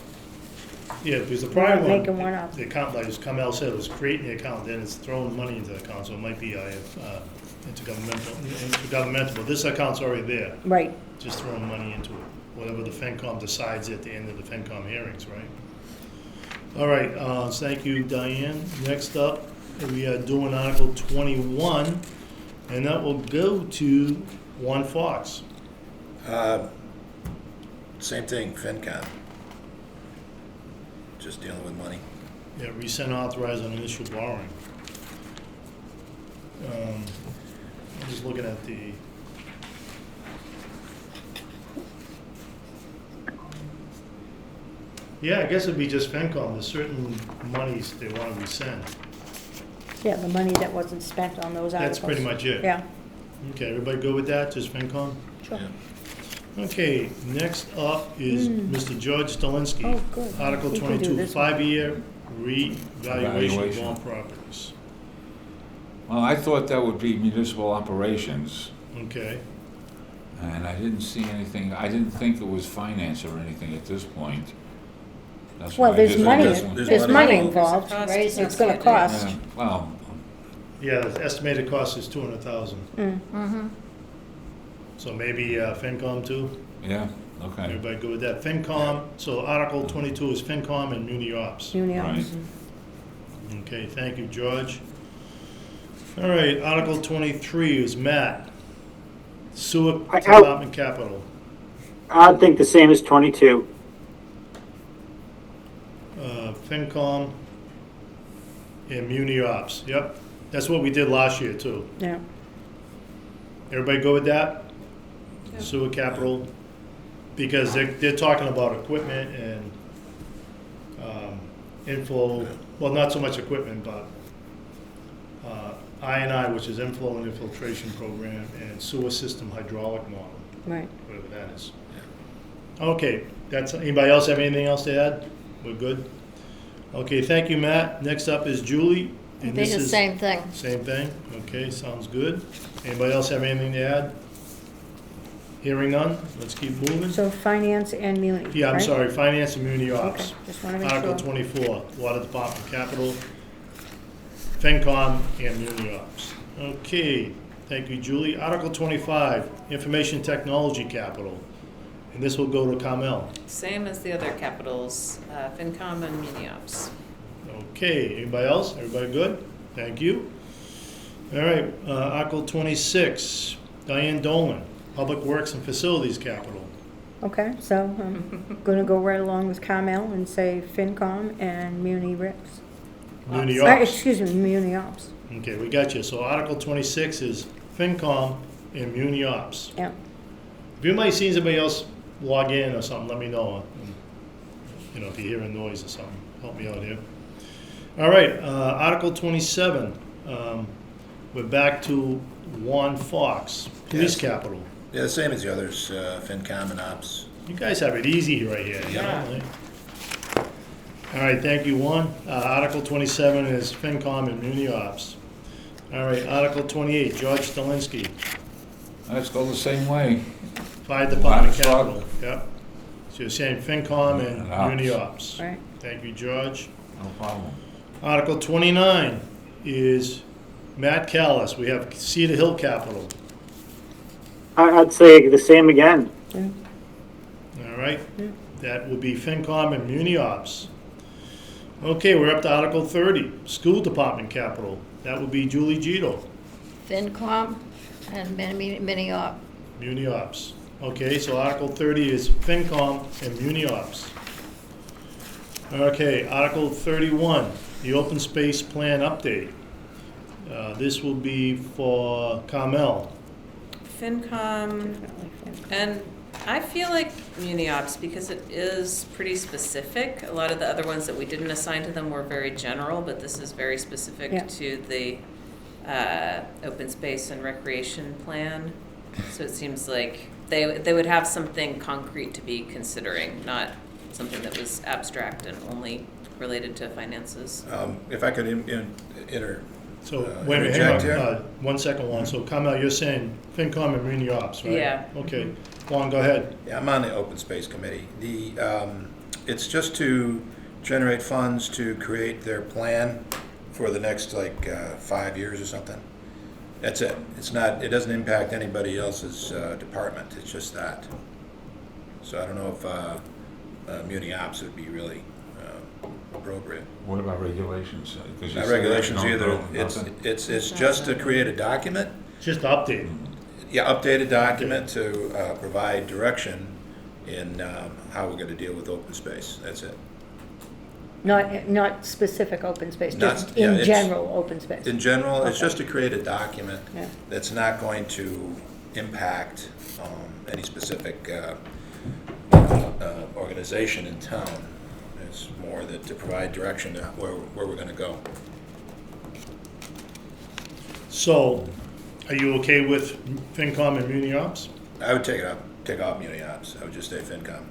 [SPEAKER 1] Yeah, because the
[SPEAKER 4] We're
[SPEAKER 1] prior
[SPEAKER 4] not
[SPEAKER 1] one,
[SPEAKER 4] making one up.
[SPEAKER 1] the account, like as Carmel said, was creating the account, then it's throwing money into the account, so it might be intergovernmental, but this account's already there,
[SPEAKER 4] Right.
[SPEAKER 1] just throwing money into it, whatever the FinCom decides at the end of the FinCom hearings, right? All right, thank you, Diane. Next up, we are doing Article 21, and that will go to One Fox.
[SPEAKER 8] Same thing, FinCom. Just dealing with money.
[SPEAKER 1] Yeah, rescind authorize on initial borrowing. I'm just looking at the. Yeah, I guess it'd be just FinCom, there's certain monies they want to rescind.
[SPEAKER 4] Yeah, the money that wasn't spent on those articles.
[SPEAKER 1] That's pretty much it.
[SPEAKER 4] Yeah,
[SPEAKER 1] Okay, everybody go with that, just FinCom?
[SPEAKER 4] sure.
[SPEAKER 8] Yeah.
[SPEAKER 1] Okay, next up is Mr. George Stalinsky.
[SPEAKER 4] Oh, good.
[SPEAKER 1] Article
[SPEAKER 4] You can do
[SPEAKER 1] 22,
[SPEAKER 4] this one.
[SPEAKER 1] 5-year revaluation of
[SPEAKER 2] Evaluation.
[SPEAKER 1] all properties.
[SPEAKER 2] Well, I thought that would be municipal operations,
[SPEAKER 1] Okay,
[SPEAKER 2] And I didn't see anything, I didn't think it was finance or anything at this point. That's
[SPEAKER 4] Well,
[SPEAKER 2] why I
[SPEAKER 4] there's
[SPEAKER 2] just-
[SPEAKER 4] money,
[SPEAKER 8] there's
[SPEAKER 4] there's
[SPEAKER 8] money
[SPEAKER 4] money
[SPEAKER 8] involved.
[SPEAKER 4] involved.
[SPEAKER 3] There's a cost
[SPEAKER 7] Raising
[SPEAKER 4] It's gonna
[SPEAKER 3] associated.
[SPEAKER 4] cost.
[SPEAKER 2] Yeah, well,
[SPEAKER 1] Yeah, the estimated cost is 200,000.
[SPEAKER 7] Mm-hmm.
[SPEAKER 1] So maybe FinCom too?
[SPEAKER 2] yeah, okay.
[SPEAKER 1] Everybody good with that? FinCom, so Article 22 is FinCom and Muni Ops.
[SPEAKER 4] Unions.
[SPEAKER 1] Okay, thank you, George. All right, Article 23 is Matt. Sewer Department Capital.
[SPEAKER 6] I think the same as 22.
[SPEAKER 1] FinCom and Muni Ops. Yep, that's what we did last year too.
[SPEAKER 4] Yeah.
[SPEAKER 1] Everybody go with that?
[SPEAKER 3] Yeah.
[SPEAKER 1] Sewer capital, because they're talking about equipment and inflow, well, not so much equipment, but I&I, which is inflow and infiltration program, and sewer system hydraulic model,
[SPEAKER 4] Right.
[SPEAKER 1] whatever that is. Okay, that's, anybody else have anything else to add? We're good? Okay, thank you, Matt. Next up is Julie.
[SPEAKER 7] I
[SPEAKER 1] and
[SPEAKER 7] think
[SPEAKER 1] this
[SPEAKER 7] the
[SPEAKER 1] is-
[SPEAKER 7] same thing.
[SPEAKER 1] Same thing? Okay, sounds good. Anybody else have anything to add? Hearing none, let's keep moving.
[SPEAKER 4] So finance and muni,
[SPEAKER 1] Yeah, I'm
[SPEAKER 4] right?
[SPEAKER 1] sorry, Finance and Muni
[SPEAKER 4] Okay,
[SPEAKER 1] Ops.
[SPEAKER 4] just want to make
[SPEAKER 1] Article
[SPEAKER 4] sure.
[SPEAKER 1] 24, Water Department Capital, FinCom and Muni Ops. Okay, thank you, Julie. Article 25, Information Technology Capital, and this will go to Carmel.
[SPEAKER 3] Same as the other capitals, FinCom and Muni Ops.
[SPEAKER 1] Okay, anybody else? Everybody good? Thank you. All right, Article 26, Diane Dolan, Public Works and Facilities Capital.
[SPEAKER 4] Okay, so I'm going to go right along with Carmel and say FinCom and Muni Rips.
[SPEAKER 1] Muni Ops.
[SPEAKER 4] Excuse me, Muni Ops.
[SPEAKER 1] Okay, we got you. So Article 26 is FinCom and Muni Ops.
[SPEAKER 4] Yeah.
[SPEAKER 1] If you might see somebody else log in or something, let me know. You know, if you hear a noise or something, help me out here. All right, Article 27. We're back to Juan Fox, Police
[SPEAKER 8] Yes.
[SPEAKER 1] Capital.
[SPEAKER 8] Yeah, the same as the others, FinCom and Ops.
[SPEAKER 1] You guys have it easy right here. you
[SPEAKER 3] Yeah.
[SPEAKER 1] know, All right, thank you, Juan. Article 27 is FinCom and Muni Ops. All right, Article 28, George Stalinsky,
[SPEAKER 2] Let's go the same way.
[SPEAKER 1] Fire Department
[SPEAKER 2] Line
[SPEAKER 1] Capital.
[SPEAKER 2] of
[SPEAKER 1] Yep. So you're saying FinCom and
[SPEAKER 2] And Ops.
[SPEAKER 1] Muni Ops.
[SPEAKER 4] Right.
[SPEAKER 1] Thank you, George.
[SPEAKER 2] No problem.
[SPEAKER 1] Article 29 is Matt Callis. We have Cedar Hill Capital.
[SPEAKER 6] I'd say the same again.
[SPEAKER 4] Yeah.
[SPEAKER 1] All right? That will be FinCom and Muni Ops. Okay, we're up to Article 30, School Department Capital. That would be Julie Gito,
[SPEAKER 7] FinCom and mini op.
[SPEAKER 1] Muni Ops. Okay, so Article 30 is FinCom and Muni Ops. Okay, Article 31, the Open Space Plan Update. This will be for Carmel.
[SPEAKER 3] FinCom, and I feel like Muni Ops, because it is pretty specific. A lot of the other ones that we didn't assign to them were very general, but this is very specific
[SPEAKER 4] Yeah.
[SPEAKER 3] to the open space and recreation plan. So it seems like they would have something concrete to be considering, not something that was abstract and only related to finances.
[SPEAKER 8] If I could
[SPEAKER 1] So, wait a minute,
[SPEAKER 8] interject
[SPEAKER 1] hang
[SPEAKER 8] here.
[SPEAKER 1] on, 1 second, Juan. So Carmel, you're saying FinCom and Muni Ops, right?
[SPEAKER 3] Yeah.
[SPEAKER 1] Okay, Juan, go ahead.
[SPEAKER 8] Yeah, I'm on the Open Space Committee. It's just to generate funds to create their plan for the next, 5 years or something. That's it. It doesn't impact anybody else's department, it's just that. So I don't know if Muni Ops would be really appropriate.
[SPEAKER 2] What about regulations? 'Cause you
[SPEAKER 8] Not
[SPEAKER 2] said
[SPEAKER 8] regulations
[SPEAKER 2] no,
[SPEAKER 8] either.
[SPEAKER 2] no,
[SPEAKER 8] It's
[SPEAKER 2] nothing.
[SPEAKER 8] just to create a document.
[SPEAKER 1] Just update.
[SPEAKER 8] Yeah, updated document to provide direction in how we're gonna deal with open space, that's it.
[SPEAKER 4] Not specific open space,
[SPEAKER 8] Not-
[SPEAKER 4] just
[SPEAKER 8] yeah,
[SPEAKER 4] in
[SPEAKER 8] it's-
[SPEAKER 4] general open space.
[SPEAKER 8] In general, it's
[SPEAKER 4] Okay.
[SPEAKER 8] just to create a document
[SPEAKER 4] Yeah.
[SPEAKER 8] that's not going to impact any specific organization in town. It's more that to provide direction to where we're gonna go.
[SPEAKER 1] So, are you okay with FinCom and Muni Ops?
[SPEAKER 8] I would take off Muni Ops, I would just say FinCom.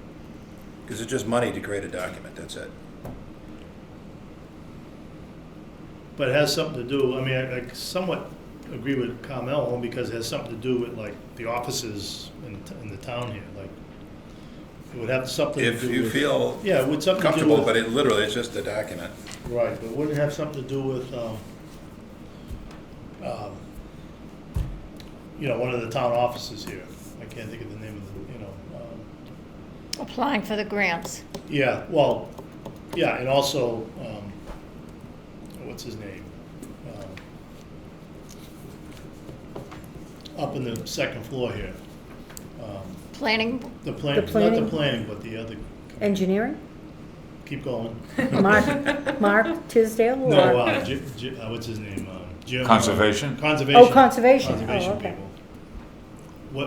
[SPEAKER 8] Because it's just money to create a document, that's it.
[SPEAKER 1] But it has something to do, I mean, I somewhat agree with Carmel, only because it has something to do with like the offices in the town here, like, it would have something to do
[SPEAKER 8] If
[SPEAKER 1] with.
[SPEAKER 8] you feel
[SPEAKER 1] Yeah, it would something to do
[SPEAKER 8] comfortable,
[SPEAKER 1] with.
[SPEAKER 8] but it literally, it's just a document.
[SPEAKER 1] Right, but wouldn't it have something to do with, one of the town offices here? I can't think of the name of the,
[SPEAKER 7] Applying for the grants.
[SPEAKER 1] yeah, well, yeah, and also, what's his name? Up in the second floor here.
[SPEAKER 7] Planning,
[SPEAKER 1] The plan,
[SPEAKER 4] The
[SPEAKER 1] not the
[SPEAKER 4] planning-
[SPEAKER 1] planning, but the other,
[SPEAKER 4] Engineering?
[SPEAKER 1] keep going.
[SPEAKER 4] Mark Tisdale or?
[SPEAKER 1] No, what's his name? Jim.
[SPEAKER 2] Conservation?
[SPEAKER 1] Conservation.
[SPEAKER 4] Oh, conservation.
[SPEAKER 1] Conservation
[SPEAKER 4] Oh, okay.
[SPEAKER 1] people.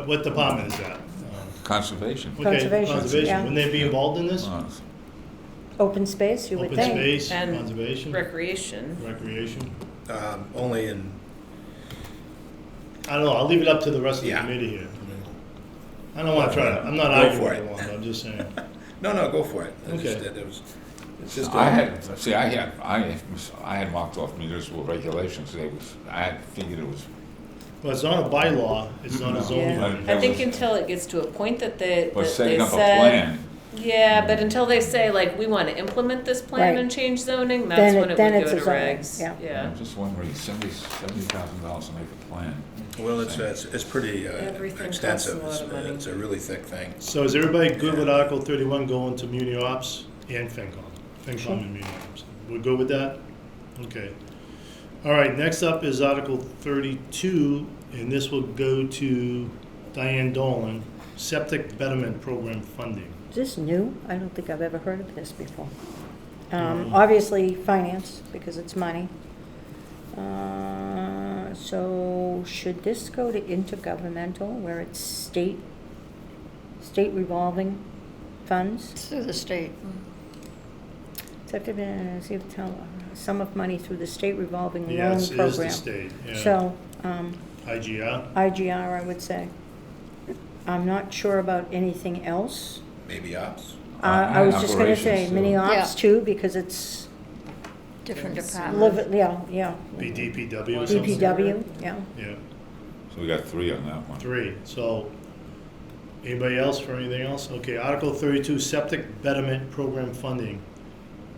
[SPEAKER 1] What department is that?
[SPEAKER 2] Conservation.
[SPEAKER 1] Okay,
[SPEAKER 4] Conservation,
[SPEAKER 1] conservation.
[SPEAKER 4] yeah.
[SPEAKER 1] Wouldn't they be involved in this?
[SPEAKER 4] Open space, you would
[SPEAKER 1] Open
[SPEAKER 4] think.
[SPEAKER 1] space,
[SPEAKER 3] And
[SPEAKER 1] conservation,
[SPEAKER 3] recreation.
[SPEAKER 1] recreation.
[SPEAKER 8] Only in,
[SPEAKER 1] I don't know, I'll leave it up to the rest of the
[SPEAKER 8] Yeah.
[SPEAKER 1] committee here. I don't wanna try to, I'm not
[SPEAKER 8] Go
[SPEAKER 1] arguing
[SPEAKER 8] for
[SPEAKER 1] with
[SPEAKER 8] it.
[SPEAKER 1] the one, I'm just saying.
[SPEAKER 8] no, go for it. It's
[SPEAKER 1] Okay.
[SPEAKER 8] just that it's just.
[SPEAKER 2] I had marked off municipal regulations. I had figured it was,
[SPEAKER 1] Well, it's not a bylaw, it's not a zoning.
[SPEAKER 4] Yeah.
[SPEAKER 1] ordinance.
[SPEAKER 3] I think until it gets to a point that they
[SPEAKER 2] was
[SPEAKER 3] that
[SPEAKER 2] setting
[SPEAKER 3] they
[SPEAKER 2] up a
[SPEAKER 3] said,
[SPEAKER 2] plan.
[SPEAKER 3] yeah, but until they say like we want to implement this plan
[SPEAKER 4] Right.
[SPEAKER 3] and change zoning, that's
[SPEAKER 4] Then
[SPEAKER 3] when it
[SPEAKER 4] then
[SPEAKER 3] would
[SPEAKER 4] it's
[SPEAKER 3] go
[SPEAKER 4] a
[SPEAKER 3] to
[SPEAKER 4] zoning,
[SPEAKER 3] regs.
[SPEAKER 4] yeah.
[SPEAKER 2] I'm just wondering, $70,000 to make a plan.
[SPEAKER 8] Well, it's pretty
[SPEAKER 3] Everything costs
[SPEAKER 8] extensive.
[SPEAKER 3] a lot of money.
[SPEAKER 8] It's a really thick thing.
[SPEAKER 1] So is everybody good with Article 31 going to Muni Ops and FinCom? FinCom and Muni Ops. We're good with that? Okay. All right, next up is Article 32, and this will go to Diane Dolan, Septic Betterment Program Funding.
[SPEAKER 4] Is this new? I don't think I've ever heard of this before. Obviously, finance, because it's money. So should this go to intergovernmental, where it's state revolving funds?
[SPEAKER 7] it's through the state.
[SPEAKER 4] Sum of money through the state revolving loan
[SPEAKER 1] Yes, it is the
[SPEAKER 4] program.
[SPEAKER 1] state, yeah.
[SPEAKER 4] So,
[SPEAKER 1] IGR?
[SPEAKER 4] IGR, I would say. I'm not sure about anything else.
[SPEAKER 8] Maybe ops.
[SPEAKER 4] I was just gonna say
[SPEAKER 2] Operations,
[SPEAKER 4] mini
[SPEAKER 2] too.
[SPEAKER 4] ops
[SPEAKER 7] Yeah.
[SPEAKER 4] too, because it's,
[SPEAKER 7] Different
[SPEAKER 3] Yes.
[SPEAKER 7] departments.
[SPEAKER 4] yeah,
[SPEAKER 1] Be DPW or something?
[SPEAKER 4] DPW, yeah.
[SPEAKER 1] Yeah,
[SPEAKER 2] So we got 3 on that one.
[SPEAKER 1] 3. So, anybody else for anything else? Okay, Article 32, Septic Betterment Program Funding.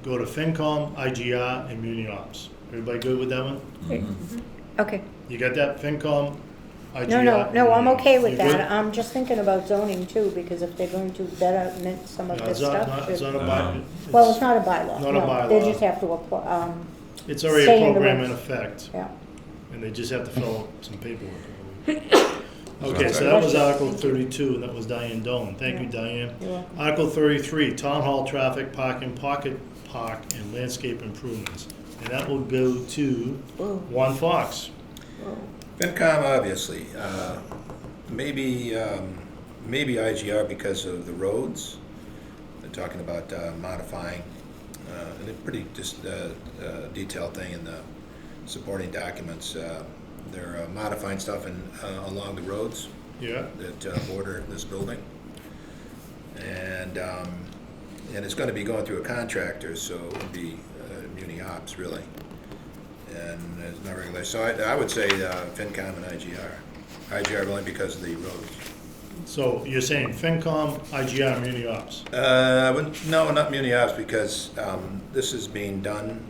[SPEAKER 1] Go to FinCom, IGR, and Muni Ops. Everybody good with that one?
[SPEAKER 4] Okay.
[SPEAKER 1] You got that? FinCom, IGR?
[SPEAKER 4] No, I'm okay with
[SPEAKER 1] You good?
[SPEAKER 4] that. I'm just thinking about zoning too, because if they're going to betterment some of
[SPEAKER 1] No,
[SPEAKER 4] this
[SPEAKER 1] it's not,
[SPEAKER 4] stuff.
[SPEAKER 1] it's
[SPEAKER 4] should-
[SPEAKER 1] not a by,
[SPEAKER 4] Well, it's not a bylaw.
[SPEAKER 1] Not a
[SPEAKER 4] no. They
[SPEAKER 1] bylaw.
[SPEAKER 4] just have to apply,
[SPEAKER 1] it's already
[SPEAKER 4] stay
[SPEAKER 1] a
[SPEAKER 4] in the
[SPEAKER 1] program
[SPEAKER 4] regs.
[SPEAKER 1] in effect,
[SPEAKER 4] yeah.
[SPEAKER 1] and they just have to fill out some paperwork. Okay, so that was Article 32, and that was Diane Dolan. Thank you, Diane.
[SPEAKER 4] You're welcome.
[SPEAKER 1] Article 33, Town Hall Traffic, Parking, Pocket Park, and Landscape Improvements. And that will go to
[SPEAKER 4] Whoa.
[SPEAKER 1] Juan Fox.
[SPEAKER 8] FinCom, obviously. Maybe IGR because of the roads. They're talking about modifying, and a pretty just detailed thing in the supporting documents. They're modifying stuff along the roads
[SPEAKER 1] Yeah,
[SPEAKER 8] that border this building. And it's going to be going through a contractor, so it would be Muni Ops, really. And there's no regulation. So I would say FinCom and IGR. IGR only because of the roads.
[SPEAKER 1] so you're saying FinCom, IGR, and Muni Ops.
[SPEAKER 8] No, not Muni Ops, because this is being done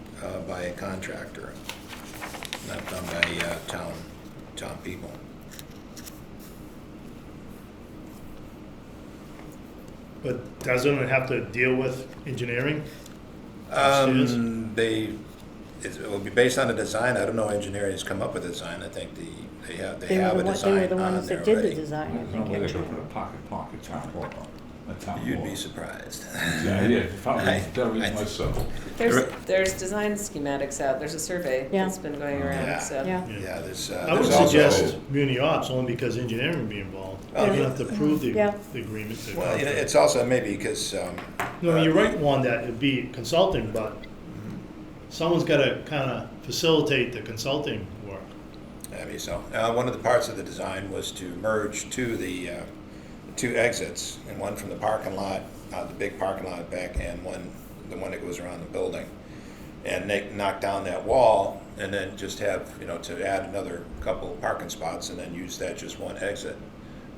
[SPEAKER 8] by a contractor, not done by town people.
[SPEAKER 1] But doesn't it have to deal with engineering? Upstairs?
[SPEAKER 8] It will be based on the design. I don't know engineering has come up with a design. I think they have
[SPEAKER 4] They
[SPEAKER 8] a
[SPEAKER 4] were
[SPEAKER 8] design
[SPEAKER 4] the
[SPEAKER 8] on
[SPEAKER 4] ones
[SPEAKER 8] there
[SPEAKER 4] that did the
[SPEAKER 8] already.
[SPEAKER 4] design, I think.
[SPEAKER 2] They're
[SPEAKER 4] actually.
[SPEAKER 2] going to put a pocket town hall. A town
[SPEAKER 8] You'd
[SPEAKER 2] hall.
[SPEAKER 8] be surprised.
[SPEAKER 2] Yeah, probably
[SPEAKER 8] I-
[SPEAKER 2] very
[SPEAKER 8] I-
[SPEAKER 2] much so.
[SPEAKER 3] There's design schematics out. There's a survey
[SPEAKER 4] Yeah.
[SPEAKER 3] that's been going around.
[SPEAKER 8] Yeah.
[SPEAKER 3] So
[SPEAKER 4] Yeah.
[SPEAKER 8] Yeah, there's.
[SPEAKER 1] I would
[SPEAKER 8] there's also-
[SPEAKER 1] suggest Muni Ops only because engineering would be involved.
[SPEAKER 8] Oh,
[SPEAKER 1] They don't
[SPEAKER 8] yeah.
[SPEAKER 1] have to prove the
[SPEAKER 4] Yeah.
[SPEAKER 1] the agreement. the
[SPEAKER 8] Well,
[SPEAKER 1] contract.
[SPEAKER 8] it's also maybe because.
[SPEAKER 1] No, you're right, Juan, that it'd be consulting, but someone's gotta kinda facilitate the consulting work.
[SPEAKER 8] Maybe so. One of the parts of the design was to merge two exits, and one from the parking lot, the big parking lot back, and the one that goes around the building. and knock down that wall, and then just have, to add another couple of parking spots, and then use that just one exit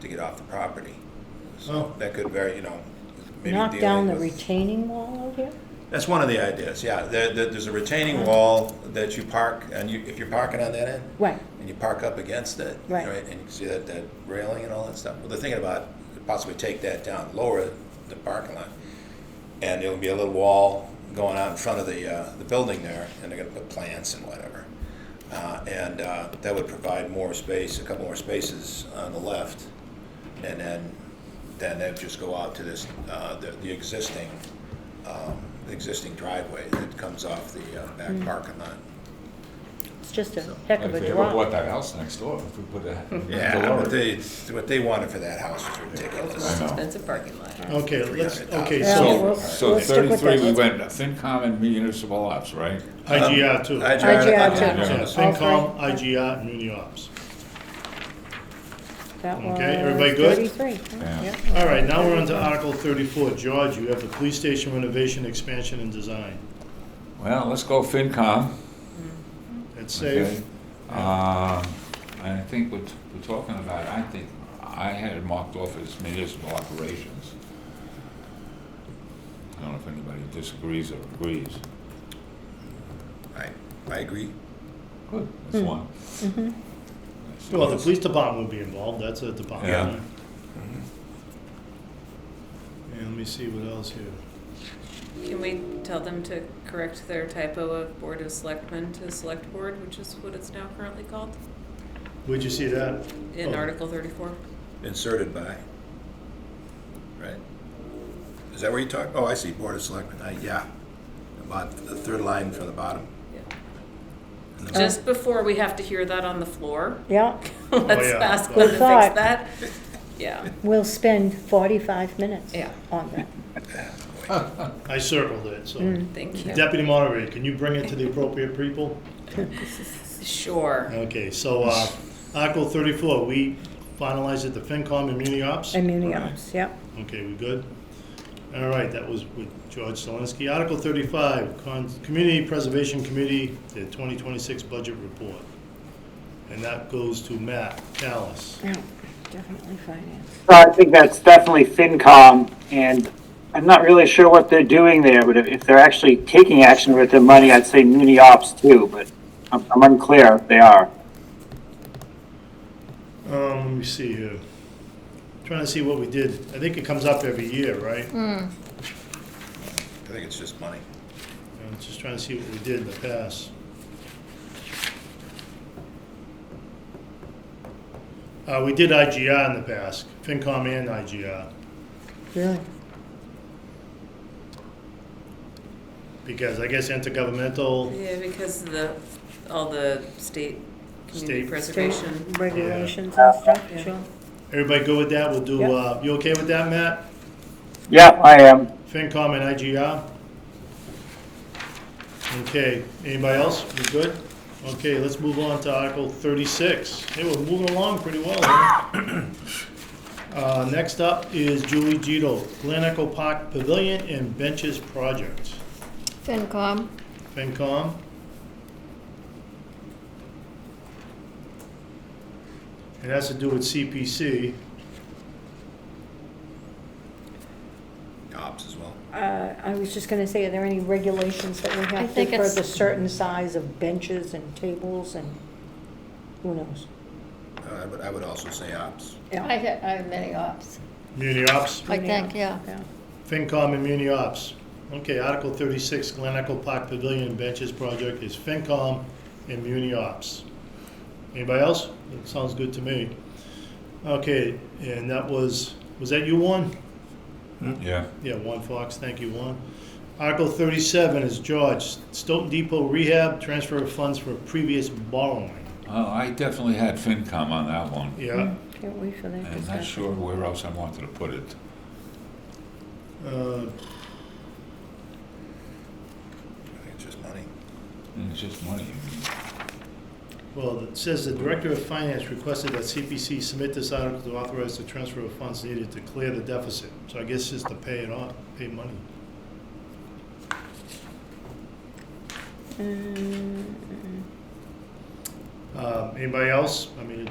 [SPEAKER 8] to get off the property. So
[SPEAKER 1] Oh.
[SPEAKER 8] that could maybe
[SPEAKER 4] Knock
[SPEAKER 8] dealing
[SPEAKER 4] down the
[SPEAKER 8] with-
[SPEAKER 4] retaining wall out here?
[SPEAKER 8] That's one of the ideas, yeah. There's a retaining wall that you park, and if you're parking on that end,
[SPEAKER 4] Right,
[SPEAKER 8] and you park up against it,
[SPEAKER 4] Right.
[SPEAKER 8] and you can see that railing and all that stuff. Well, they're thinking about possibly take that down, lower the parking lot, and there'll be a little wall going out in front of the building there, and they're gonna put plants and whatever. And that would provide more space, a couple more spaces on the left, and then they'd just go out to this, the existing driveway that comes off the back parking lot.
[SPEAKER 4] it's just a heck of a
[SPEAKER 2] If they ever bought
[SPEAKER 4] drop.
[SPEAKER 2] that house next door, if we put that.
[SPEAKER 8] Yeah,
[SPEAKER 2] below
[SPEAKER 8] but
[SPEAKER 2] it.
[SPEAKER 8] what they wanted for that house was
[SPEAKER 3] Most
[SPEAKER 8] ridiculous.
[SPEAKER 2] know.
[SPEAKER 3] expensive parking lot.
[SPEAKER 1] Okay, let's, okay,
[SPEAKER 4] Yeah,
[SPEAKER 1] so
[SPEAKER 4] we'll-
[SPEAKER 2] So
[SPEAKER 4] we'll stick with
[SPEAKER 2] 33, we
[SPEAKER 4] that.
[SPEAKER 2] went FinCom and municipal ops, right?
[SPEAKER 1] IGR too.
[SPEAKER 8] IGR,
[SPEAKER 4] IGR too.
[SPEAKER 1] Yeah,
[SPEAKER 2] Yeah.
[SPEAKER 1] FinCom, IGR, and Muni Ops.
[SPEAKER 4] That was
[SPEAKER 1] Okay, everybody good?
[SPEAKER 4] 33.
[SPEAKER 2] Yeah.
[SPEAKER 4] Yep.
[SPEAKER 1] All right, now we're on to Article 34. George, you have the police station renovation, expansion, and design.
[SPEAKER 2] Well, let's go FinCom.
[SPEAKER 1] That's
[SPEAKER 2] Okay.
[SPEAKER 1] safe.
[SPEAKER 2] I think what we're talking about, I had it marked off as municipal operations. I don't know if anybody disagrees or agrees.
[SPEAKER 8] I agree.
[SPEAKER 2] Good, that's one.
[SPEAKER 1] Well, the police department will be involved, that's a department.
[SPEAKER 2] Yeah.
[SPEAKER 1] right? And let me see what else here.
[SPEAKER 3] Can we tell them to correct their typo of Board of Selectmen to Select Board, which is what it's now currently called,
[SPEAKER 1] Where'd you see that?
[SPEAKER 3] in
[SPEAKER 1] Oh.
[SPEAKER 3] Article 34?
[SPEAKER 8] Inserted by, right? Is that where you talk? Oh, I see, Board of Selectmen, yeah. About the third line from the bottom.
[SPEAKER 3] Yeah.
[SPEAKER 8] And then-
[SPEAKER 3] Just before we have to hear that on the floor,
[SPEAKER 4] Yeah,
[SPEAKER 3] let's
[SPEAKER 1] yeah.
[SPEAKER 3] ask
[SPEAKER 1] Good
[SPEAKER 3] them to fix
[SPEAKER 4] thought.
[SPEAKER 3] that. Yeah,
[SPEAKER 4] we'll spend 45 minutes
[SPEAKER 3] Yeah.
[SPEAKER 4] on that.
[SPEAKER 1] I circled it, so.
[SPEAKER 3] thank you.
[SPEAKER 1] Deputy Moderator, can you bring it to the appropriate people?
[SPEAKER 3] Sure.
[SPEAKER 1] Okay, so, Article 34, we finalized it, the FinCom and Muni Ops?
[SPEAKER 4] And Muni Ops, yep.
[SPEAKER 1] Okay, we good? All right, that was with George Zelinski. Article 35, Community Preservation Committee, the 2026 Budget Report. And that goes to Matt Callis.
[SPEAKER 4] Yeah, definitely finance.
[SPEAKER 6] So I think that's definitely FinCom, and I'm not really sure what they're doing there, but if they're actually taking action with their money, I'd say Muni Ops too, but I'm unclear if they are.
[SPEAKER 1] Let me see here. Trying to see what we did. I think it comes up every year, right?
[SPEAKER 8] I think it's just money.
[SPEAKER 1] I'm just trying to see what we did in the past. We did IGR in the past, FinCom and IGR,
[SPEAKER 4] Really?
[SPEAKER 1] because I guess intergovernmental,
[SPEAKER 3] Yeah, because all the state community
[SPEAKER 1] State-
[SPEAKER 3] preservation.
[SPEAKER 4] State regulations and stuff,
[SPEAKER 3] Yeah.
[SPEAKER 4] sure.
[SPEAKER 1] everybody go with that? We'll do,
[SPEAKER 4] Yep.
[SPEAKER 1] you okay with that, Matt?
[SPEAKER 6] Yeah, I am.
[SPEAKER 1] FinCom and IGR? Okay, anybody else? We good? Okay, let's move on to Article 36. Hey, we're moving along pretty well here. Next up is Julie Gito, Glen Echo Park Pavilion and Benches Project.
[SPEAKER 7] FinCom,
[SPEAKER 1] FinCom? It has to do with CPC.
[SPEAKER 8] Ops as well.
[SPEAKER 4] I was just gonna say, are there any regulations that we
[SPEAKER 7] I
[SPEAKER 4] have to
[SPEAKER 7] think
[SPEAKER 4] for
[SPEAKER 7] it's-
[SPEAKER 4] the certain size of benches and tables and who knows?
[SPEAKER 8] But I would also say ops.
[SPEAKER 7] I have many ops,
[SPEAKER 1] Muni Ops?
[SPEAKER 7] I think, yeah.
[SPEAKER 1] FinCom and Muni Ops. Okay, Article 36, Glen Echo Park Pavilion and Benches Project is FinCom and Muni Ops. Anybody else? That sounds good to me. Okay, and that was that you, Warren?
[SPEAKER 2] Yeah.
[SPEAKER 1] Yeah, Warren Fox, thank you, Warren. Article 37 is George, Stoughton Depot Rehab, transfer of funds for previous borrowing.
[SPEAKER 2] Oh, I definitely had FinCom on that one.
[SPEAKER 1] Yeah,
[SPEAKER 4] Can't wait for that
[SPEAKER 2] And not
[SPEAKER 4] discussion.
[SPEAKER 2] sure where else I wanted to put it.
[SPEAKER 8] I think it's just money.
[SPEAKER 2] It's just money.
[SPEAKER 1] well, it says the Director of Finance requested that CPC submit this article to authorize the transfer of funds needed to clear the deficit. So I guess just to pay it off, pay money. Anybody else? I mean,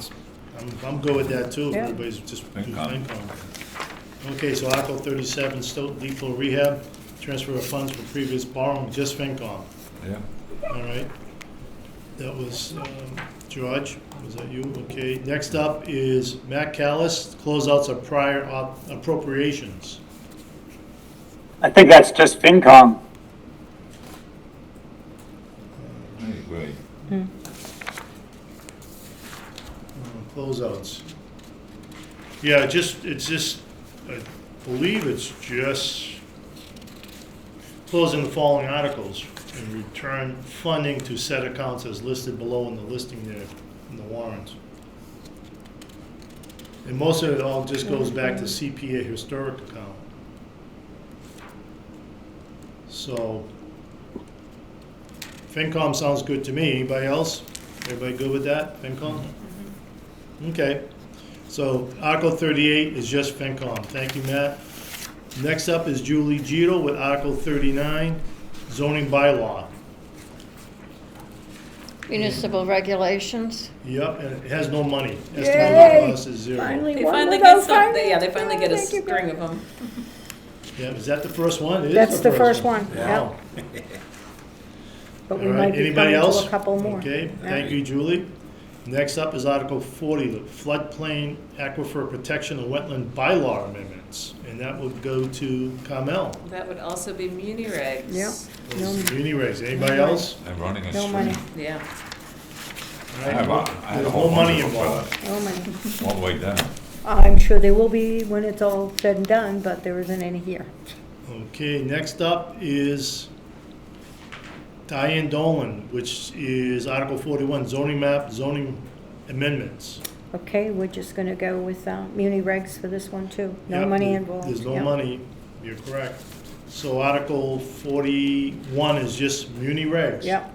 [SPEAKER 1] I'm good with that too, if
[SPEAKER 4] Yeah.
[SPEAKER 1] everybody's just do
[SPEAKER 2] FinCom.
[SPEAKER 1] FinCom. Okay, so Article 37, Stoughton Depot Rehab, transfer of funds from previous borrowing, just FinCom.
[SPEAKER 2] Yeah.
[SPEAKER 1] All right. That was George, was that you? Okay. Next up is Matt Callis, closeouts of prior appropriations.
[SPEAKER 6] I think that's just FinCom.
[SPEAKER 2] I agree.
[SPEAKER 1] Closeouts. Yeah, it's just, I believe it's just closing the following articles and return funding to said accounts as listed below in the listing there in the warrant. And most of it all just goes back to CPA historic account. So, FinCom sounds good to me. Anybody else? Everybody good with that, FinCom? Okay. So Article 38 is just FinCom. Thank you, Matt. Next up is Julie Gito with Article 39, zoning bylaw.
[SPEAKER 7] Municipal regulations.
[SPEAKER 1] Yep, and it has no money.
[SPEAKER 4] Yay!
[SPEAKER 1] Estimated cost is zero.
[SPEAKER 4] Finally,
[SPEAKER 3] They
[SPEAKER 4] one
[SPEAKER 3] finally
[SPEAKER 4] without
[SPEAKER 3] get some,
[SPEAKER 4] finance.
[SPEAKER 3] yeah, they finally get a
[SPEAKER 4] Thank you,
[SPEAKER 3] string of them.
[SPEAKER 1] Yeah, is that the first one? It is
[SPEAKER 4] That's the first one,
[SPEAKER 1] Wow.
[SPEAKER 4] But we
[SPEAKER 1] All right,
[SPEAKER 4] might be
[SPEAKER 1] anybody
[SPEAKER 4] coming
[SPEAKER 1] else?
[SPEAKER 4] to a couple more.
[SPEAKER 1] Okay,
[SPEAKER 4] Yeah.
[SPEAKER 1] thank you, Julie. Next up is Article 40, the floodplain aquifer protection and wetland bylaw amendments. And that would go to Carmel.
[SPEAKER 3] That would also be muni regs.
[SPEAKER 4] Yep.
[SPEAKER 1] Those Muni regs. Anybody else?
[SPEAKER 2] And running a
[SPEAKER 4] No
[SPEAKER 2] stream.
[SPEAKER 4] money,
[SPEAKER 3] Yeah.
[SPEAKER 1] All
[SPEAKER 2] I
[SPEAKER 1] right,
[SPEAKER 2] have a
[SPEAKER 1] there's
[SPEAKER 2] whole
[SPEAKER 1] no
[SPEAKER 2] bunch
[SPEAKER 1] money
[SPEAKER 2] of them,
[SPEAKER 1] involved.
[SPEAKER 4] no money.
[SPEAKER 2] all the way down.
[SPEAKER 4] I'm sure there will be when it's all said and done, but there isn't any here.
[SPEAKER 1] Okay, next up is Diane Dolan, which is Article 41, zoning map, zoning amendments.
[SPEAKER 4] Okay, we're just gonna go with muni regs for this one too. No
[SPEAKER 1] Yep,
[SPEAKER 4] money involved.
[SPEAKER 1] There's no
[SPEAKER 4] Yep.
[SPEAKER 1] money, you're correct. So Article 41 is just muni regs.
[SPEAKER 4] Yep,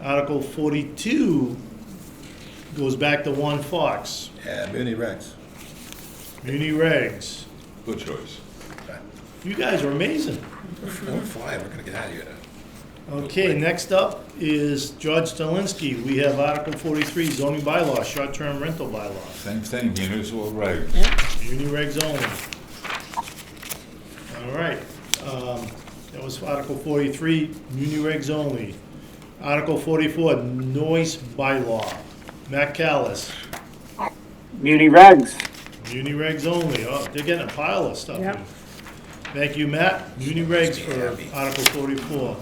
[SPEAKER 1] Article 42 goes back to one Fox,
[SPEAKER 8] Yeah, Muni Rex.
[SPEAKER 1] muni regs.
[SPEAKER 2] Good choice.
[SPEAKER 1] You guys are amazing.
[SPEAKER 8] We're flying, we're gonna get out of here now.
[SPEAKER 1] Okay, next up is George Stalinsky. We have Article 43, zoning bylaw, short-term rental bylaw.
[SPEAKER 2] Same thing, municipal regs.
[SPEAKER 1] Muni regs only. All right, that was Article 43, muni regs only. Article 44, noise bylaw. Matt Callis,
[SPEAKER 6] Muni regs.
[SPEAKER 1] muni regs only. Oh, they're getting a pile of stuff
[SPEAKER 4] Yep.
[SPEAKER 1] here. Thank you, Matt. Muni regs for Article 44.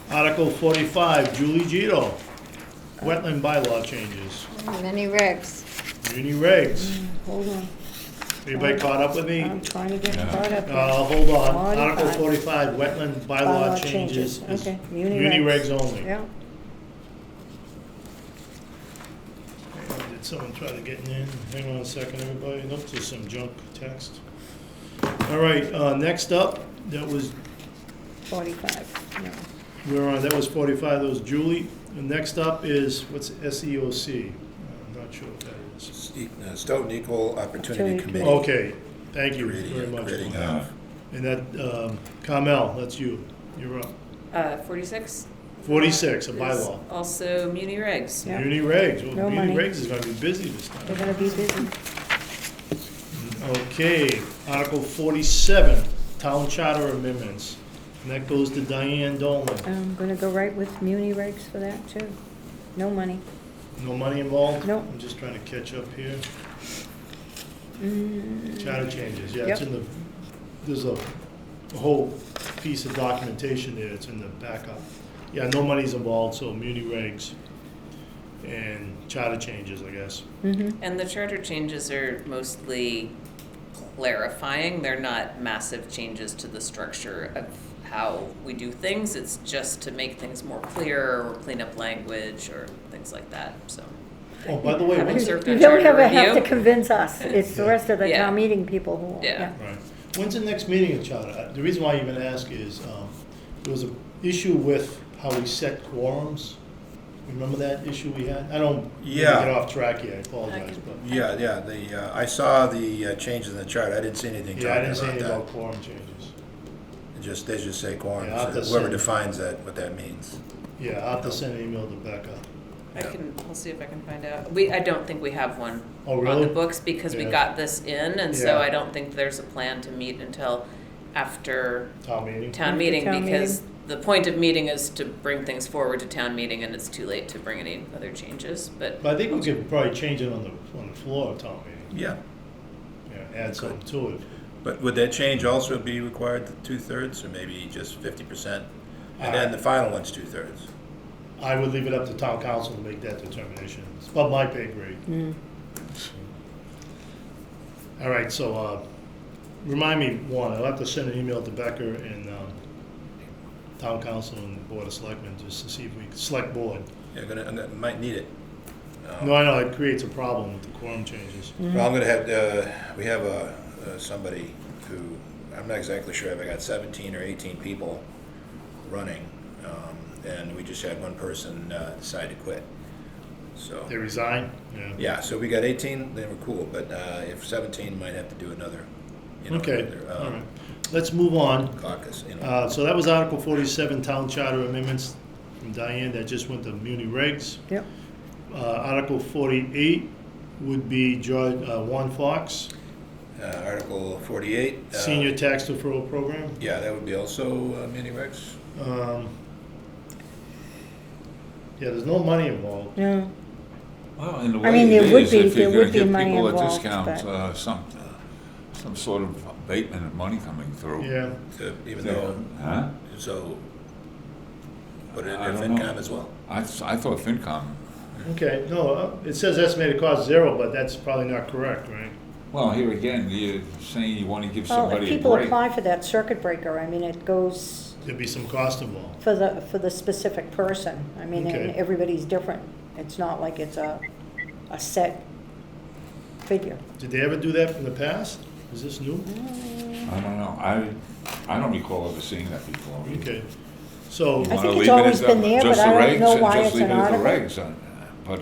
[SPEAKER 1] Article 45, Julie Gito, wetland bylaw changes.
[SPEAKER 7] Many regs.
[SPEAKER 1] Muni regs.
[SPEAKER 4] hold on.
[SPEAKER 1] Anybody caught up with me?
[SPEAKER 4] I'm trying to get
[SPEAKER 2] Yeah.
[SPEAKER 4] caught up. here.
[SPEAKER 1] Hold on.
[SPEAKER 4] 45.
[SPEAKER 1] Article 45, wetland bylaw changes. is
[SPEAKER 4] Okay,
[SPEAKER 1] Muni
[SPEAKER 4] muni
[SPEAKER 1] regs
[SPEAKER 4] regs.
[SPEAKER 1] only.
[SPEAKER 4] Yeah,
[SPEAKER 1] Did someone try to get in? Hang on a second, everybody. Nope, just some junk text. All right, next up, that was,
[SPEAKER 4] 45, no.
[SPEAKER 1] that was 45, that was Julie. And next up is, what's SEOC? I'm not sure what that is.
[SPEAKER 8] Stoughton Equal Opportunity
[SPEAKER 4] Opportunity
[SPEAKER 8] Committee.
[SPEAKER 1] Okay, thank you
[SPEAKER 8] Creating-
[SPEAKER 1] very much.
[SPEAKER 8] creating,
[SPEAKER 2] Yeah.
[SPEAKER 1] And that, Carmel, that's you. You're up.
[SPEAKER 3] 46?
[SPEAKER 1] 46, a
[SPEAKER 3] Is
[SPEAKER 1] bylaw.
[SPEAKER 3] also muni regs.
[SPEAKER 4] Yeah.
[SPEAKER 1] Muni regs. Well,
[SPEAKER 4] No
[SPEAKER 1] Muni
[SPEAKER 4] money.
[SPEAKER 1] regs is gonna be busy this
[SPEAKER 4] They're
[SPEAKER 1] time.
[SPEAKER 4] gonna be busy.
[SPEAKER 1] Okay, Article 47, Town Charter Amendments. And that goes to Diane Dolan.
[SPEAKER 4] I'm gonna go right with muni regs for that too. No money.
[SPEAKER 1] No money involved?
[SPEAKER 4] Nope.
[SPEAKER 1] I'm just trying to catch up here.
[SPEAKER 4] Mm,
[SPEAKER 1] Charter changes, yeah, it's
[SPEAKER 4] Yep.
[SPEAKER 1] in the, there's a whole piece of documentation there, it's in the backup. Yeah, no money's involved, so muni regs and charter changes, I guess.
[SPEAKER 4] mhm.
[SPEAKER 3] And the charter changes are mostly clarifying. They're not massive changes to the structure of how we do things. It's just to make things more clear or clean up language or things like that, so.
[SPEAKER 1] Oh, by the way,
[SPEAKER 3] Having
[SPEAKER 1] when's,
[SPEAKER 3] served
[SPEAKER 4] You
[SPEAKER 3] on
[SPEAKER 4] don't
[SPEAKER 3] charter
[SPEAKER 4] ever have to
[SPEAKER 3] review.
[SPEAKER 4] convince us. It's the rest of the
[SPEAKER 3] Yeah.
[SPEAKER 4] town meeting people who,
[SPEAKER 3] Yeah.
[SPEAKER 1] right, when's the next meeting of charter? The reason why I even ask is, there was an issue with how we set quorums. Remember that issue we had? I don't mean to
[SPEAKER 8] Yeah.
[SPEAKER 1] get off track here, I apologize, but,
[SPEAKER 8] Yeah, I saw the changes in the chart, I didn't see anything
[SPEAKER 1] yeah, I
[SPEAKER 8] talking
[SPEAKER 1] didn't say
[SPEAKER 8] about
[SPEAKER 1] anything
[SPEAKER 8] that.
[SPEAKER 1] about quorum changes.
[SPEAKER 8] They just say quorums,
[SPEAKER 1] Yeah, I'll have to
[SPEAKER 8] whoever
[SPEAKER 1] send-
[SPEAKER 8] defines that, what that means.
[SPEAKER 1] Yeah, I'll have to send an email to Becca.
[SPEAKER 3] I'll see if I can find out. I don't think we have one
[SPEAKER 1] Oh,
[SPEAKER 3] on
[SPEAKER 1] really?
[SPEAKER 3] the books because we
[SPEAKER 1] Yeah.
[SPEAKER 3] got this in, and so
[SPEAKER 1] Yeah.
[SPEAKER 3] I don't think there's a plan to meet until after
[SPEAKER 1] Town meeting?
[SPEAKER 3] town
[SPEAKER 4] After
[SPEAKER 3] meeting,
[SPEAKER 4] town
[SPEAKER 3] because the point of meeting is to bring things forward to town meeting, and it's too late to bring any other changes, but
[SPEAKER 1] But I think we could probably change it on the floor of town meeting.
[SPEAKER 8] Yeah,
[SPEAKER 1] Yeah, add something to it.
[SPEAKER 8] but would that change also be required, the 2/3, or maybe just 50%? And then the final one's 2/3.
[SPEAKER 1] I would leave it up to town council to make that determination. It's above my pay grade. All right, so, remind me, one, I'll have to send an email to Becker and, town council and board of selectmen, just to see if we, select board.
[SPEAKER 8] Yeah, might need it.
[SPEAKER 1] No, I know, it creates a problem with the quorum changes.
[SPEAKER 8] Well, I'm gonna have, we have somebody who, I'm not exactly sure if I got 17 or 18 people running, and we just had one person decide to quit. So,
[SPEAKER 1] They resign?
[SPEAKER 8] yeah, so we got 18, they were cool, but if 17, might have to do another,
[SPEAKER 1] Okay,
[SPEAKER 8] another,
[SPEAKER 1] all right. Let's move on.
[SPEAKER 8] caucus, you know.
[SPEAKER 1] So that was Article 47, Town Charter Amendments from Diane, that just went to Muni Regs.
[SPEAKER 4] Yep.
[SPEAKER 1] Article 48 would be Juan Fox,
[SPEAKER 8] Article 48.
[SPEAKER 1] Senior Tax Deferral Program.
[SPEAKER 8] Yeah, that would be also mini regs.
[SPEAKER 1] Yeah, there's no money involved.
[SPEAKER 4] No.
[SPEAKER 2] Well, in a
[SPEAKER 4] I
[SPEAKER 2] way
[SPEAKER 4] mean,
[SPEAKER 2] it
[SPEAKER 4] there would
[SPEAKER 2] is,
[SPEAKER 4] be-
[SPEAKER 2] if
[SPEAKER 4] there
[SPEAKER 2] you're gonna
[SPEAKER 4] would be
[SPEAKER 2] give
[SPEAKER 4] money
[SPEAKER 2] people a
[SPEAKER 4] involved,
[SPEAKER 2] discount,
[SPEAKER 4] but-
[SPEAKER 2] some sort of abatement of money coming through.
[SPEAKER 1] Yeah,
[SPEAKER 8] Even
[SPEAKER 2] There-
[SPEAKER 8] though,
[SPEAKER 2] Huh?
[SPEAKER 8] so, put it in
[SPEAKER 2] I
[SPEAKER 8] there
[SPEAKER 2] don't know.
[SPEAKER 8] FinCom as well.
[SPEAKER 2] I thought FinCom,
[SPEAKER 1] okay, no, it says estimated cost 0, but that's probably not correct, right?
[SPEAKER 2] well, here again, you're saying you want to give
[SPEAKER 4] Well, if
[SPEAKER 2] somebody a
[SPEAKER 4] people
[SPEAKER 2] break.
[SPEAKER 4] apply for that circuit breaker, I mean, it goes
[SPEAKER 1] There'd be some cost involved.
[SPEAKER 4] for the specific person. I mean, and
[SPEAKER 1] Okay.
[SPEAKER 4] everybody's different. It's not like it's a set figure.
[SPEAKER 1] Did they ever do that in the past? Is this new?
[SPEAKER 2] I don't know, I don't recall ever seeing that before.
[SPEAKER 1] Okay, so,
[SPEAKER 4] I think
[SPEAKER 2] Wanna
[SPEAKER 4] it's
[SPEAKER 2] leave it
[SPEAKER 4] always
[SPEAKER 2] as
[SPEAKER 4] been there,
[SPEAKER 2] just
[SPEAKER 4] but I
[SPEAKER 2] the
[SPEAKER 4] don't
[SPEAKER 2] regs
[SPEAKER 4] know
[SPEAKER 2] and
[SPEAKER 4] why
[SPEAKER 2] just
[SPEAKER 4] it's
[SPEAKER 2] leave
[SPEAKER 4] an
[SPEAKER 2] it as the
[SPEAKER 4] article.
[SPEAKER 2] regs, But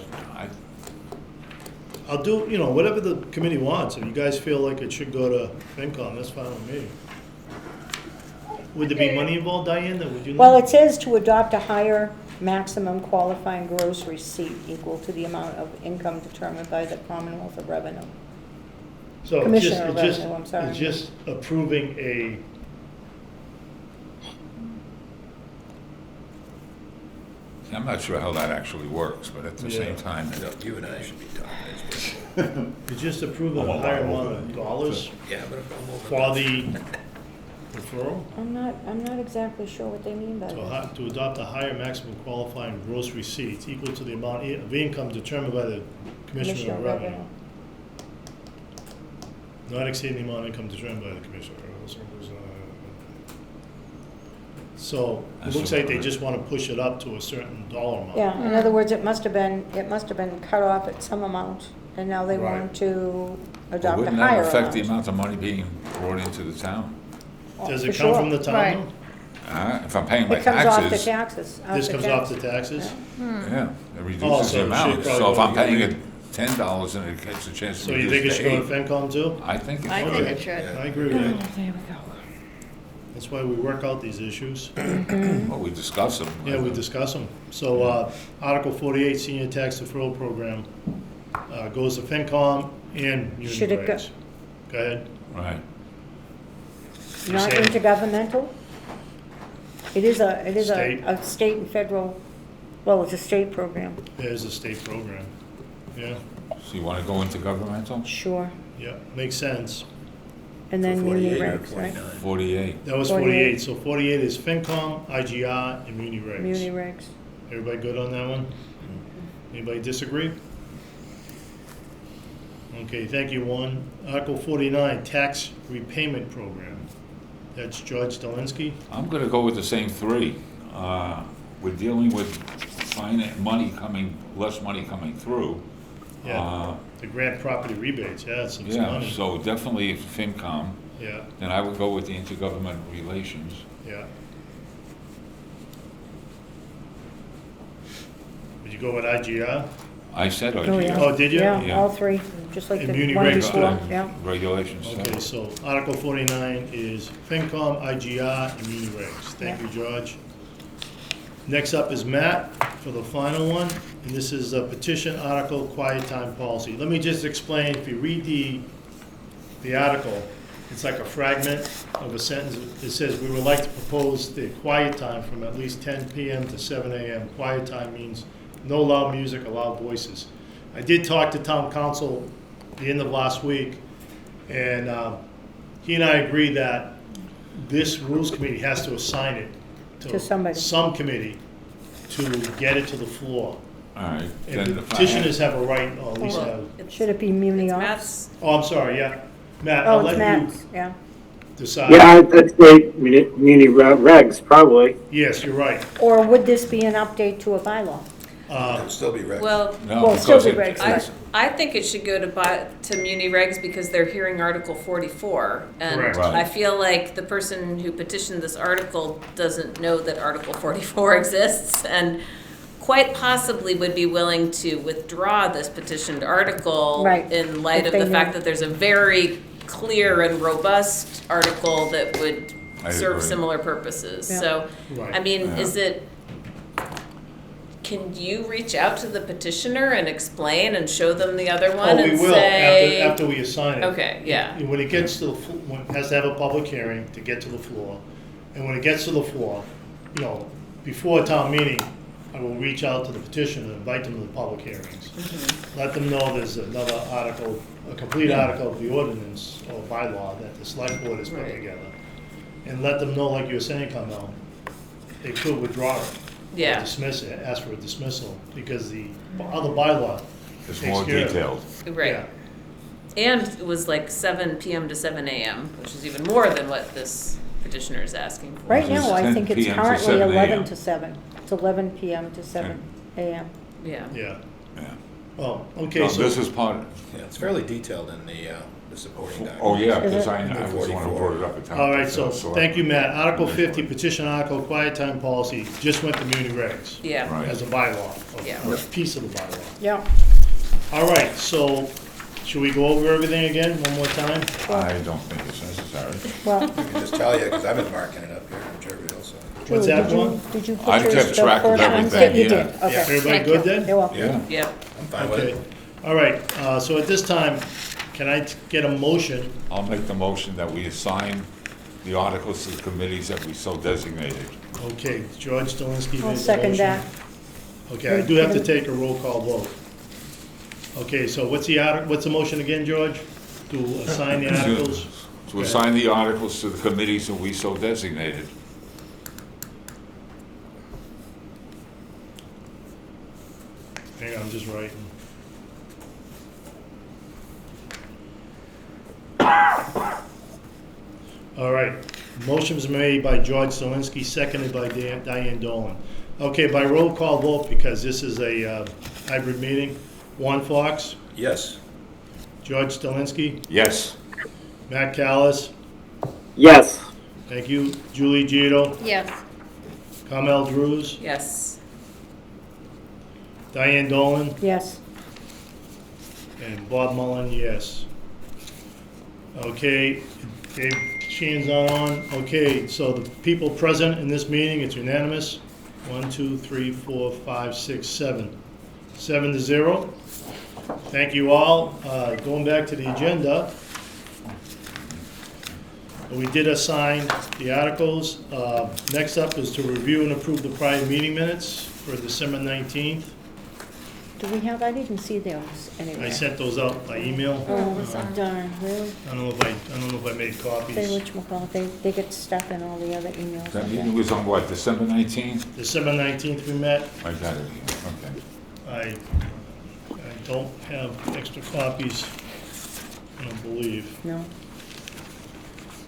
[SPEAKER 1] I'll do, whatever the committee wants. If you guys feel like it should go to FinCom, that's fine with me. Would there be money involved, Diane, then would you know?
[SPEAKER 4] Well, it says to adopt a higher maximum qualifying gross receipt equal to the amount of income determined by the Commonwealth of Revenue.
[SPEAKER 1] So it's
[SPEAKER 4] Commissioner of
[SPEAKER 1] just,
[SPEAKER 4] Revenue, I'm sorry.
[SPEAKER 1] it's just approving a,
[SPEAKER 2] I'm not sure how that actually works, but at the
[SPEAKER 1] Yeah.
[SPEAKER 2] same time,
[SPEAKER 8] No, you and I should be talking this.
[SPEAKER 1] it's just approving a higher amount of dollars
[SPEAKER 8] Yeah, but I'm over.
[SPEAKER 1] for the referral?
[SPEAKER 4] I'm not exactly sure what they mean by that.
[SPEAKER 1] To adopt a higher maximum qualifying gross receipts equal to the amount of income determined by the Commissioner of Revenue, not exceeding the amount of income determined by the Commissioner of Revenue. So it looks like they just want to push it up to a certain dollar amount.
[SPEAKER 4] Yeah, in other words, it must have been cut off at some amount, and now they
[SPEAKER 1] Right.
[SPEAKER 4] want to
[SPEAKER 2] but
[SPEAKER 4] adopt a
[SPEAKER 2] wouldn't that
[SPEAKER 4] higher
[SPEAKER 2] affect the
[SPEAKER 4] amount.
[SPEAKER 2] amount of money being brought into the town?
[SPEAKER 1] Does
[SPEAKER 4] For
[SPEAKER 1] it come
[SPEAKER 4] sure.
[SPEAKER 1] from the town?
[SPEAKER 7] Right.
[SPEAKER 1] though?
[SPEAKER 2] If I'm paying my
[SPEAKER 4] It comes off the
[SPEAKER 2] taxes,
[SPEAKER 4] taxes.
[SPEAKER 1] This comes off the taxes?
[SPEAKER 2] yeah, it
[SPEAKER 1] Oh,
[SPEAKER 2] reduces
[SPEAKER 1] so
[SPEAKER 2] the
[SPEAKER 1] it
[SPEAKER 2] amount.
[SPEAKER 1] should probably
[SPEAKER 2] So if
[SPEAKER 1] go
[SPEAKER 2] I'm
[SPEAKER 1] to-
[SPEAKER 2] paying it $10 and it gets a chance
[SPEAKER 1] So
[SPEAKER 2] to
[SPEAKER 1] you
[SPEAKER 2] reduce
[SPEAKER 1] think it should
[SPEAKER 2] to
[SPEAKER 1] go to
[SPEAKER 2] 8,
[SPEAKER 1] FinCom too?
[SPEAKER 2] I think it
[SPEAKER 7] I
[SPEAKER 2] should.
[SPEAKER 7] think
[SPEAKER 1] Okay.
[SPEAKER 7] it should.
[SPEAKER 1] I agree with that.
[SPEAKER 4] There we go.
[SPEAKER 1] That's why we work out these issues.
[SPEAKER 2] Well, we discuss them.
[SPEAKER 1] Yeah, we discuss them. So, Article 48, Senior Tax Deferral Program, goes to FinCom and Union
[SPEAKER 4] Should it go-
[SPEAKER 1] Regs. Go ahead.
[SPEAKER 2] Right.
[SPEAKER 4] Not
[SPEAKER 1] saying-
[SPEAKER 4] intergovernmental? It is
[SPEAKER 1] State.
[SPEAKER 4] a state and federal, well, it's a state program,
[SPEAKER 1] There's a state program. Yeah,
[SPEAKER 2] So you want to go into governmental?
[SPEAKER 4] sure.
[SPEAKER 1] yeah, makes sense.
[SPEAKER 4] And then
[SPEAKER 8] For
[SPEAKER 4] Muni
[SPEAKER 8] 48 or
[SPEAKER 4] regs, right?
[SPEAKER 8] 49.
[SPEAKER 2] 48.
[SPEAKER 1] That was
[SPEAKER 4] 48.
[SPEAKER 1] 48. So 48 is FinCom, IGR, and Muni Regs.
[SPEAKER 4] Muni regs.
[SPEAKER 1] Everybody good on that one? Anybody disagree? Okay, thank you, Warren. Article 49, Tax Repayment Program. That's George Delinsky.
[SPEAKER 2] I'm going to go with the same three. We're dealing with less money coming through.
[SPEAKER 1] Yeah, the grant property rebates, yeah, it's some
[SPEAKER 2] Yeah,
[SPEAKER 1] money.
[SPEAKER 2] so definitely if FinCom,
[SPEAKER 1] Yeah,
[SPEAKER 2] then I would go with the intergovernmental relations.
[SPEAKER 1] yeah. Would you go with IGR?
[SPEAKER 2] I said
[SPEAKER 4] Oh,
[SPEAKER 2] IGR.
[SPEAKER 4] yeah.
[SPEAKER 1] Oh, did you?
[SPEAKER 4] Yeah,
[SPEAKER 2] Yeah.
[SPEAKER 4] all three, just like
[SPEAKER 1] And
[SPEAKER 4] the
[SPEAKER 1] Muni
[SPEAKER 4] one
[SPEAKER 1] regs,
[SPEAKER 4] before,
[SPEAKER 1] too.
[SPEAKER 4] yeah.
[SPEAKER 2] Regulations.
[SPEAKER 1] Okay, so Article 49 is FinCom, IGR, and Muni Regs. Thank
[SPEAKER 4] Yeah.
[SPEAKER 1] you, George. Next up is Matt for the final one, and this is a petition article quiet time policy. Let me just explain, if you read the article, it's like a fragment of a sentence. It says, we would like to propose the quiet time from at least 10 p.m. to 7 a.m. Quiet time means no loud music or loud voices. I did talk to town council the end of last week, and he and I agree that this rules committee has to assign it
[SPEAKER 4] To somebody.
[SPEAKER 1] some committee to get it to the floor.
[SPEAKER 2] All right.
[SPEAKER 1] And
[SPEAKER 2] then
[SPEAKER 1] the
[SPEAKER 2] if I
[SPEAKER 1] petitioners have a right, or at least
[SPEAKER 3] Well,
[SPEAKER 1] have,
[SPEAKER 3] it's-
[SPEAKER 4] Should it be Muni
[SPEAKER 3] it's
[SPEAKER 4] Ops?
[SPEAKER 3] Matt's,
[SPEAKER 1] oh, I'm sorry, yeah. Matt,
[SPEAKER 4] Oh,
[SPEAKER 1] I'll
[SPEAKER 4] it's
[SPEAKER 1] let you
[SPEAKER 4] Matt's, yeah.
[SPEAKER 1] decide.
[SPEAKER 6] Yeah, I'd say muni regs, probably.
[SPEAKER 1] Yes, you're right.
[SPEAKER 4] Or would this be an update to a bylaw?
[SPEAKER 8] It would still be regs.
[SPEAKER 3] well,
[SPEAKER 2] No,
[SPEAKER 4] Well, still
[SPEAKER 2] because
[SPEAKER 4] be
[SPEAKER 2] it-
[SPEAKER 4] regs,
[SPEAKER 2] it's-
[SPEAKER 3] I think it should go to Muni Regs because they're hearing Article 44. And
[SPEAKER 1] Correct.
[SPEAKER 2] Right.
[SPEAKER 3] I feel like the person who petitioned this article doesn't know that Article 44 exists and quite possibly would be willing to withdraw this petitioned article
[SPEAKER 4] Right,
[SPEAKER 3] in light
[SPEAKER 4] if
[SPEAKER 3] of
[SPEAKER 4] they
[SPEAKER 3] the
[SPEAKER 4] knew.
[SPEAKER 3] fact that there's a very clear and robust article that would
[SPEAKER 2] I
[SPEAKER 3] serve
[SPEAKER 2] agree.
[SPEAKER 3] similar purposes.
[SPEAKER 4] Yeah.
[SPEAKER 3] So,
[SPEAKER 1] Right.
[SPEAKER 3] I mean,
[SPEAKER 2] Yeah.
[SPEAKER 3] is it, can you reach out to the petitioner and explain and show them the other one
[SPEAKER 1] Oh, we
[SPEAKER 3] and
[SPEAKER 1] will,
[SPEAKER 3] say?
[SPEAKER 1] after we assign it.
[SPEAKER 3] Okay, yeah.
[SPEAKER 1] When it gets to the, when it has to have a public hearing to get to the floor. And when it gets to the floor, you know, before town meeting, I will reach out to the petitioner and invite them to the public hearings. Let them know there's another article, a complete article of the ordinance or bylaw that the select board has put
[SPEAKER 3] Right.
[SPEAKER 1] together. And let them know, like you were saying, Carmel, they could withdraw it. Or
[SPEAKER 3] Yeah.
[SPEAKER 1] dismiss it, ask for a dismissal, because the other bylaw
[SPEAKER 2] It's
[SPEAKER 1] takes
[SPEAKER 2] more
[SPEAKER 1] care of it.
[SPEAKER 2] detailed.
[SPEAKER 3] Right.
[SPEAKER 1] Yeah.
[SPEAKER 3] And it was like 7 PM to 7 AM, which is even more than what this petitioner is asking for.
[SPEAKER 4] Right
[SPEAKER 2] It's
[SPEAKER 4] now, I
[SPEAKER 2] 10
[SPEAKER 4] think it's
[SPEAKER 2] PM to
[SPEAKER 4] currently
[SPEAKER 2] 7
[SPEAKER 4] 11
[SPEAKER 2] a.m.
[SPEAKER 4] to 7. It's 11 PM to 7 AM.
[SPEAKER 3] Yeah.
[SPEAKER 1] Yeah,
[SPEAKER 2] Yeah.
[SPEAKER 1] well, okay,
[SPEAKER 2] No,
[SPEAKER 1] so.
[SPEAKER 2] this is part,
[SPEAKER 8] Yeah, it's fairly detailed in the supporting document.
[SPEAKER 2] oh, yeah,
[SPEAKER 4] Is
[SPEAKER 2] because
[SPEAKER 4] it?
[SPEAKER 2] I was the one who brought it up at town.
[SPEAKER 1] All right, so,
[SPEAKER 2] council,
[SPEAKER 1] thank you, Matt. Article 50, petition article, quiet time policy, just went to muni regs
[SPEAKER 3] Yeah.
[SPEAKER 2] Right.
[SPEAKER 1] as a bylaw,
[SPEAKER 3] Yeah.
[SPEAKER 1] or a piece of the bylaw.
[SPEAKER 4] Yeah.
[SPEAKER 1] All right, so, should we go over everything again, one more time?
[SPEAKER 2] I don't think it's necessary.
[SPEAKER 4] Well,
[SPEAKER 8] I can just tell you, because I've been marking it up here, which everybody else said.
[SPEAKER 1] What's
[SPEAKER 4] Julie,
[SPEAKER 1] that,
[SPEAKER 4] did you-
[SPEAKER 1] John?
[SPEAKER 4] Did you
[SPEAKER 2] I
[SPEAKER 4] put
[SPEAKER 2] kept
[SPEAKER 4] yours,
[SPEAKER 2] track
[SPEAKER 4] the
[SPEAKER 2] of
[SPEAKER 4] first one?
[SPEAKER 2] everything,
[SPEAKER 4] You
[SPEAKER 2] yeah.
[SPEAKER 4] did, okay.
[SPEAKER 1] Everybody
[SPEAKER 4] Thank
[SPEAKER 1] good
[SPEAKER 4] you.
[SPEAKER 1] then?
[SPEAKER 4] You're welcome.
[SPEAKER 2] Yeah.
[SPEAKER 3] Yep.
[SPEAKER 8] I'm fine with
[SPEAKER 1] Okay,
[SPEAKER 8] it.
[SPEAKER 1] all right, so at this time, can I get a motion?
[SPEAKER 2] I'll make the motion that we assign the articles to the committees that we so designated.
[SPEAKER 1] Okay, George Delinsky made the
[SPEAKER 4] I'll
[SPEAKER 1] motion.
[SPEAKER 4] second that.
[SPEAKER 1] Okay, I do have to take a roll call vote. Okay, so what's the motion again, George? To assign the articles?
[SPEAKER 2] To assign the articles to the committees that we so designated.
[SPEAKER 1] Hang on, I'm just writing. All right, motion was made by George Zelinski, seconded by Diane Dolan. Okay, by roll call vote, because this is a hybrid meeting. Juan Fox,
[SPEAKER 8] Yes.
[SPEAKER 1] George Zelinski,
[SPEAKER 2] Yes.
[SPEAKER 1] Matt Callis,
[SPEAKER 6] Yes.
[SPEAKER 1] thank you, Julie Gito,
[SPEAKER 7] Yes.
[SPEAKER 1] Carmel Drews,
[SPEAKER 3] Yes.
[SPEAKER 1] Diane Dolan,
[SPEAKER 4] Yes.
[SPEAKER 1] and Bob Mullen, yes. Okay, Dave Sheehan's not on. Okay, so the people present in this meeting, it's unanimous. 1, 2, 3, 4, 5, 6, 7. 7 to 0. Thank you all. Going back to the agenda, we did assign the articles. Next up is to review and approve the prior meeting minutes for December 19th.
[SPEAKER 4] Do we have, I didn't see those anywhere.
[SPEAKER 1] I sent those out by email.
[SPEAKER 4] Oh, darn, really?
[SPEAKER 1] I don't know if I made
[SPEAKER 4] They
[SPEAKER 1] copies.
[SPEAKER 4] whatchamacallit, they get stuck in all the other emails.
[SPEAKER 2] That
[SPEAKER 4] I
[SPEAKER 2] meeting
[SPEAKER 4] bet.
[SPEAKER 2] was on what, December 19th?
[SPEAKER 1] December 19th we met.
[SPEAKER 2] I got it here, okay.
[SPEAKER 1] I don't have extra copies, I don't believe.
[SPEAKER 4] No?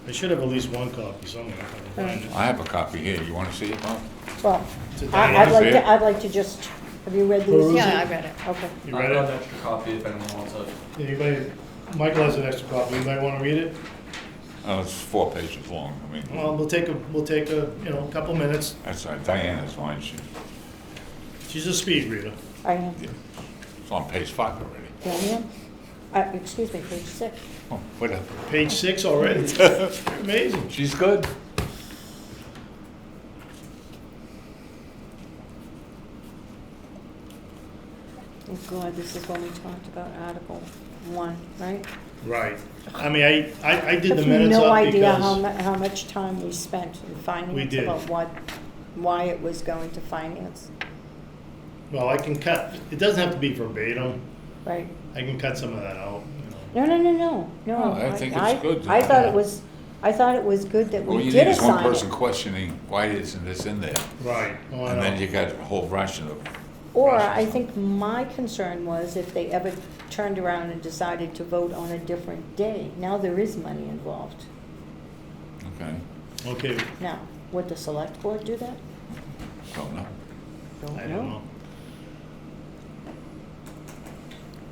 [SPEAKER 1] I should have at least one copy somewhere. if I can find it.
[SPEAKER 2] I have a copy here. You want to see it, Bob?
[SPEAKER 4] Well,
[SPEAKER 1] Is it
[SPEAKER 4] I'd
[SPEAKER 1] Diane's?
[SPEAKER 4] like
[SPEAKER 2] there?
[SPEAKER 4] to, I'd like to just, have you read
[SPEAKER 1] Peruse
[SPEAKER 4] these?
[SPEAKER 1] it?
[SPEAKER 7] Yeah, I read it.
[SPEAKER 4] Okay.
[SPEAKER 1] You
[SPEAKER 9] I've
[SPEAKER 1] read
[SPEAKER 9] got
[SPEAKER 1] it?
[SPEAKER 9] an extra copy if anyone wants it.
[SPEAKER 1] Anybody, Michael has an extra copy, anybody want to read it?
[SPEAKER 2] It's 4 pages long. I mean,
[SPEAKER 1] Well, we'll take a, couple minutes.
[SPEAKER 2] that's right. Diana's fine.
[SPEAKER 1] She's a speed reader.
[SPEAKER 4] I am,
[SPEAKER 2] It's on page 5 already.
[SPEAKER 4] Daniel? Excuse me, page 6.
[SPEAKER 2] Oh, whatever.
[SPEAKER 1] Page 6 already? Amazing.
[SPEAKER 2] She's good.
[SPEAKER 4] God, this is when we talked about Article 1, right?
[SPEAKER 1] Right. I mean, I did the
[SPEAKER 4] Have
[SPEAKER 1] minutes
[SPEAKER 4] no
[SPEAKER 1] up
[SPEAKER 4] idea
[SPEAKER 1] because,
[SPEAKER 4] how much time we spent in finance
[SPEAKER 1] did.
[SPEAKER 4] about why it was going to finance,
[SPEAKER 1] well, I can cut, it doesn't have to be verbatim.
[SPEAKER 4] right?
[SPEAKER 1] I can cut some of that out, you know.
[SPEAKER 4] No.
[SPEAKER 2] No, I think it's good.
[SPEAKER 4] I thought it was good that
[SPEAKER 2] All
[SPEAKER 4] we
[SPEAKER 2] you
[SPEAKER 4] did
[SPEAKER 2] need is one
[SPEAKER 4] assign
[SPEAKER 2] person
[SPEAKER 4] it.
[SPEAKER 2] questioning, why isn't this in there?
[SPEAKER 1] Right. Oh, I
[SPEAKER 2] And then
[SPEAKER 1] know.
[SPEAKER 2] you got a whole ration of,
[SPEAKER 4] Or I think my concern was if they ever turned around and decided to vote on a different day. Now there is money involved.
[SPEAKER 2] okay,
[SPEAKER 1] Okay,
[SPEAKER 4] Now, would the select board do that?
[SPEAKER 2] don't know.
[SPEAKER 1] I don't know.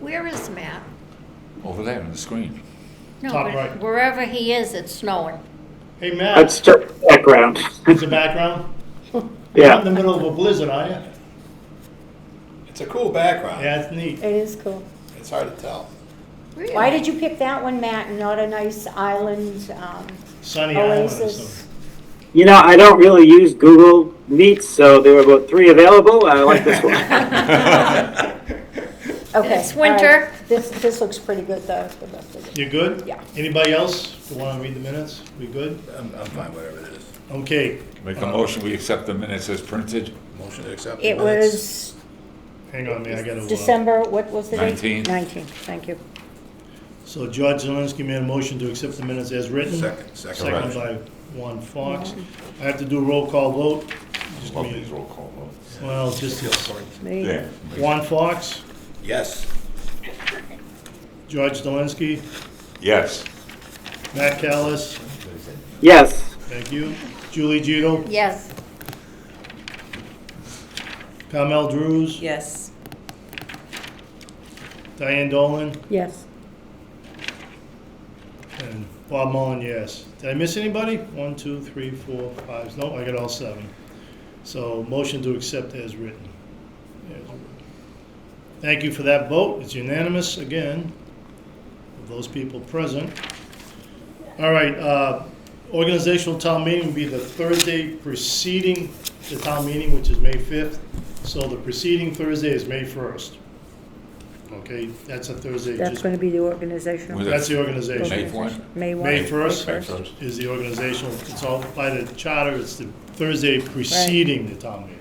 [SPEAKER 7] Where is Matt?
[SPEAKER 2] Over there on the screen.
[SPEAKER 7] No,
[SPEAKER 1] Top
[SPEAKER 7] but
[SPEAKER 1] right.
[SPEAKER 7] wherever he is, it's snowing.
[SPEAKER 1] Hey, Matt,
[SPEAKER 6] That's just background.
[SPEAKER 1] it's a background? You're
[SPEAKER 6] Yeah.
[SPEAKER 1] in the middle of a blizzard, are you?
[SPEAKER 8] It's a cool background.
[SPEAKER 1] Yeah, it's neat.
[SPEAKER 4] It is cool.
[SPEAKER 8] It's hard to tell.
[SPEAKER 7] Really?
[SPEAKER 4] Why did you pick that one, Matt, and not a nice island,
[SPEAKER 1] Sunny Island or
[SPEAKER 4] oasis?
[SPEAKER 1] something.
[SPEAKER 6] You know, I don't really use Google Meets, so there were about 3 available. I like this one.
[SPEAKER 4] Okay.
[SPEAKER 7] It's
[SPEAKER 4] all right.
[SPEAKER 7] winter.
[SPEAKER 4] This looks pretty good, though, the rest of it.
[SPEAKER 1] You good?
[SPEAKER 4] Yeah.
[SPEAKER 1] Anybody else who want to read the minutes? We good?
[SPEAKER 8] I'm fine, whatever it is.
[SPEAKER 1] Okay.
[SPEAKER 2] Make a motion, we accept the minutes as printed.
[SPEAKER 8] Motion to accept the
[SPEAKER 4] It
[SPEAKER 8] minutes.
[SPEAKER 4] was
[SPEAKER 1] Hang on, man, I gotta.
[SPEAKER 4] December, what was the date?
[SPEAKER 2] 19.
[SPEAKER 4] 19, thank you.
[SPEAKER 1] So George Zelinski made a motion to accept the minutes as written.
[SPEAKER 8] Second.
[SPEAKER 1] Second by Juan Fox. I have to do a roll call vote. Just
[SPEAKER 2] Love
[SPEAKER 1] give me-
[SPEAKER 2] these roll call votes.
[SPEAKER 1] Well, just
[SPEAKER 4] Me.
[SPEAKER 2] Yeah.
[SPEAKER 1] Juan Fox,
[SPEAKER 8] Yes.
[SPEAKER 1] George Zelinski,
[SPEAKER 2] Yes.
[SPEAKER 1] Matt Callis,
[SPEAKER 6] Yes.
[SPEAKER 1] thank you. Julie Gito,
[SPEAKER 7] Yes.
[SPEAKER 1] Carmel Drews,
[SPEAKER 3] Yes.
[SPEAKER 1] Diane Dolan,
[SPEAKER 4] Yes.
[SPEAKER 1] and Bob Mullen, yes. Did I miss anybody? 1, 2, 3, 4, 5. No, I got all 7. So motion to accept as written. As written. Thank you for that vote. It's unanimous again of those people present. All right, organizational town meeting will be the Thursday preceding the town meeting, which is May 5th. So the preceding Thursday is May 1st. Okay, that's a Thursday.
[SPEAKER 4] That's
[SPEAKER 1] just-
[SPEAKER 4] going to be the organizational.
[SPEAKER 2] Was it-
[SPEAKER 1] That's the organization.
[SPEAKER 2] May 1?
[SPEAKER 4] May 1.
[SPEAKER 1] May 1st
[SPEAKER 2] May 1st.
[SPEAKER 1] is the organizational, it's all by the charter, it's the Thursday preceding the town meeting.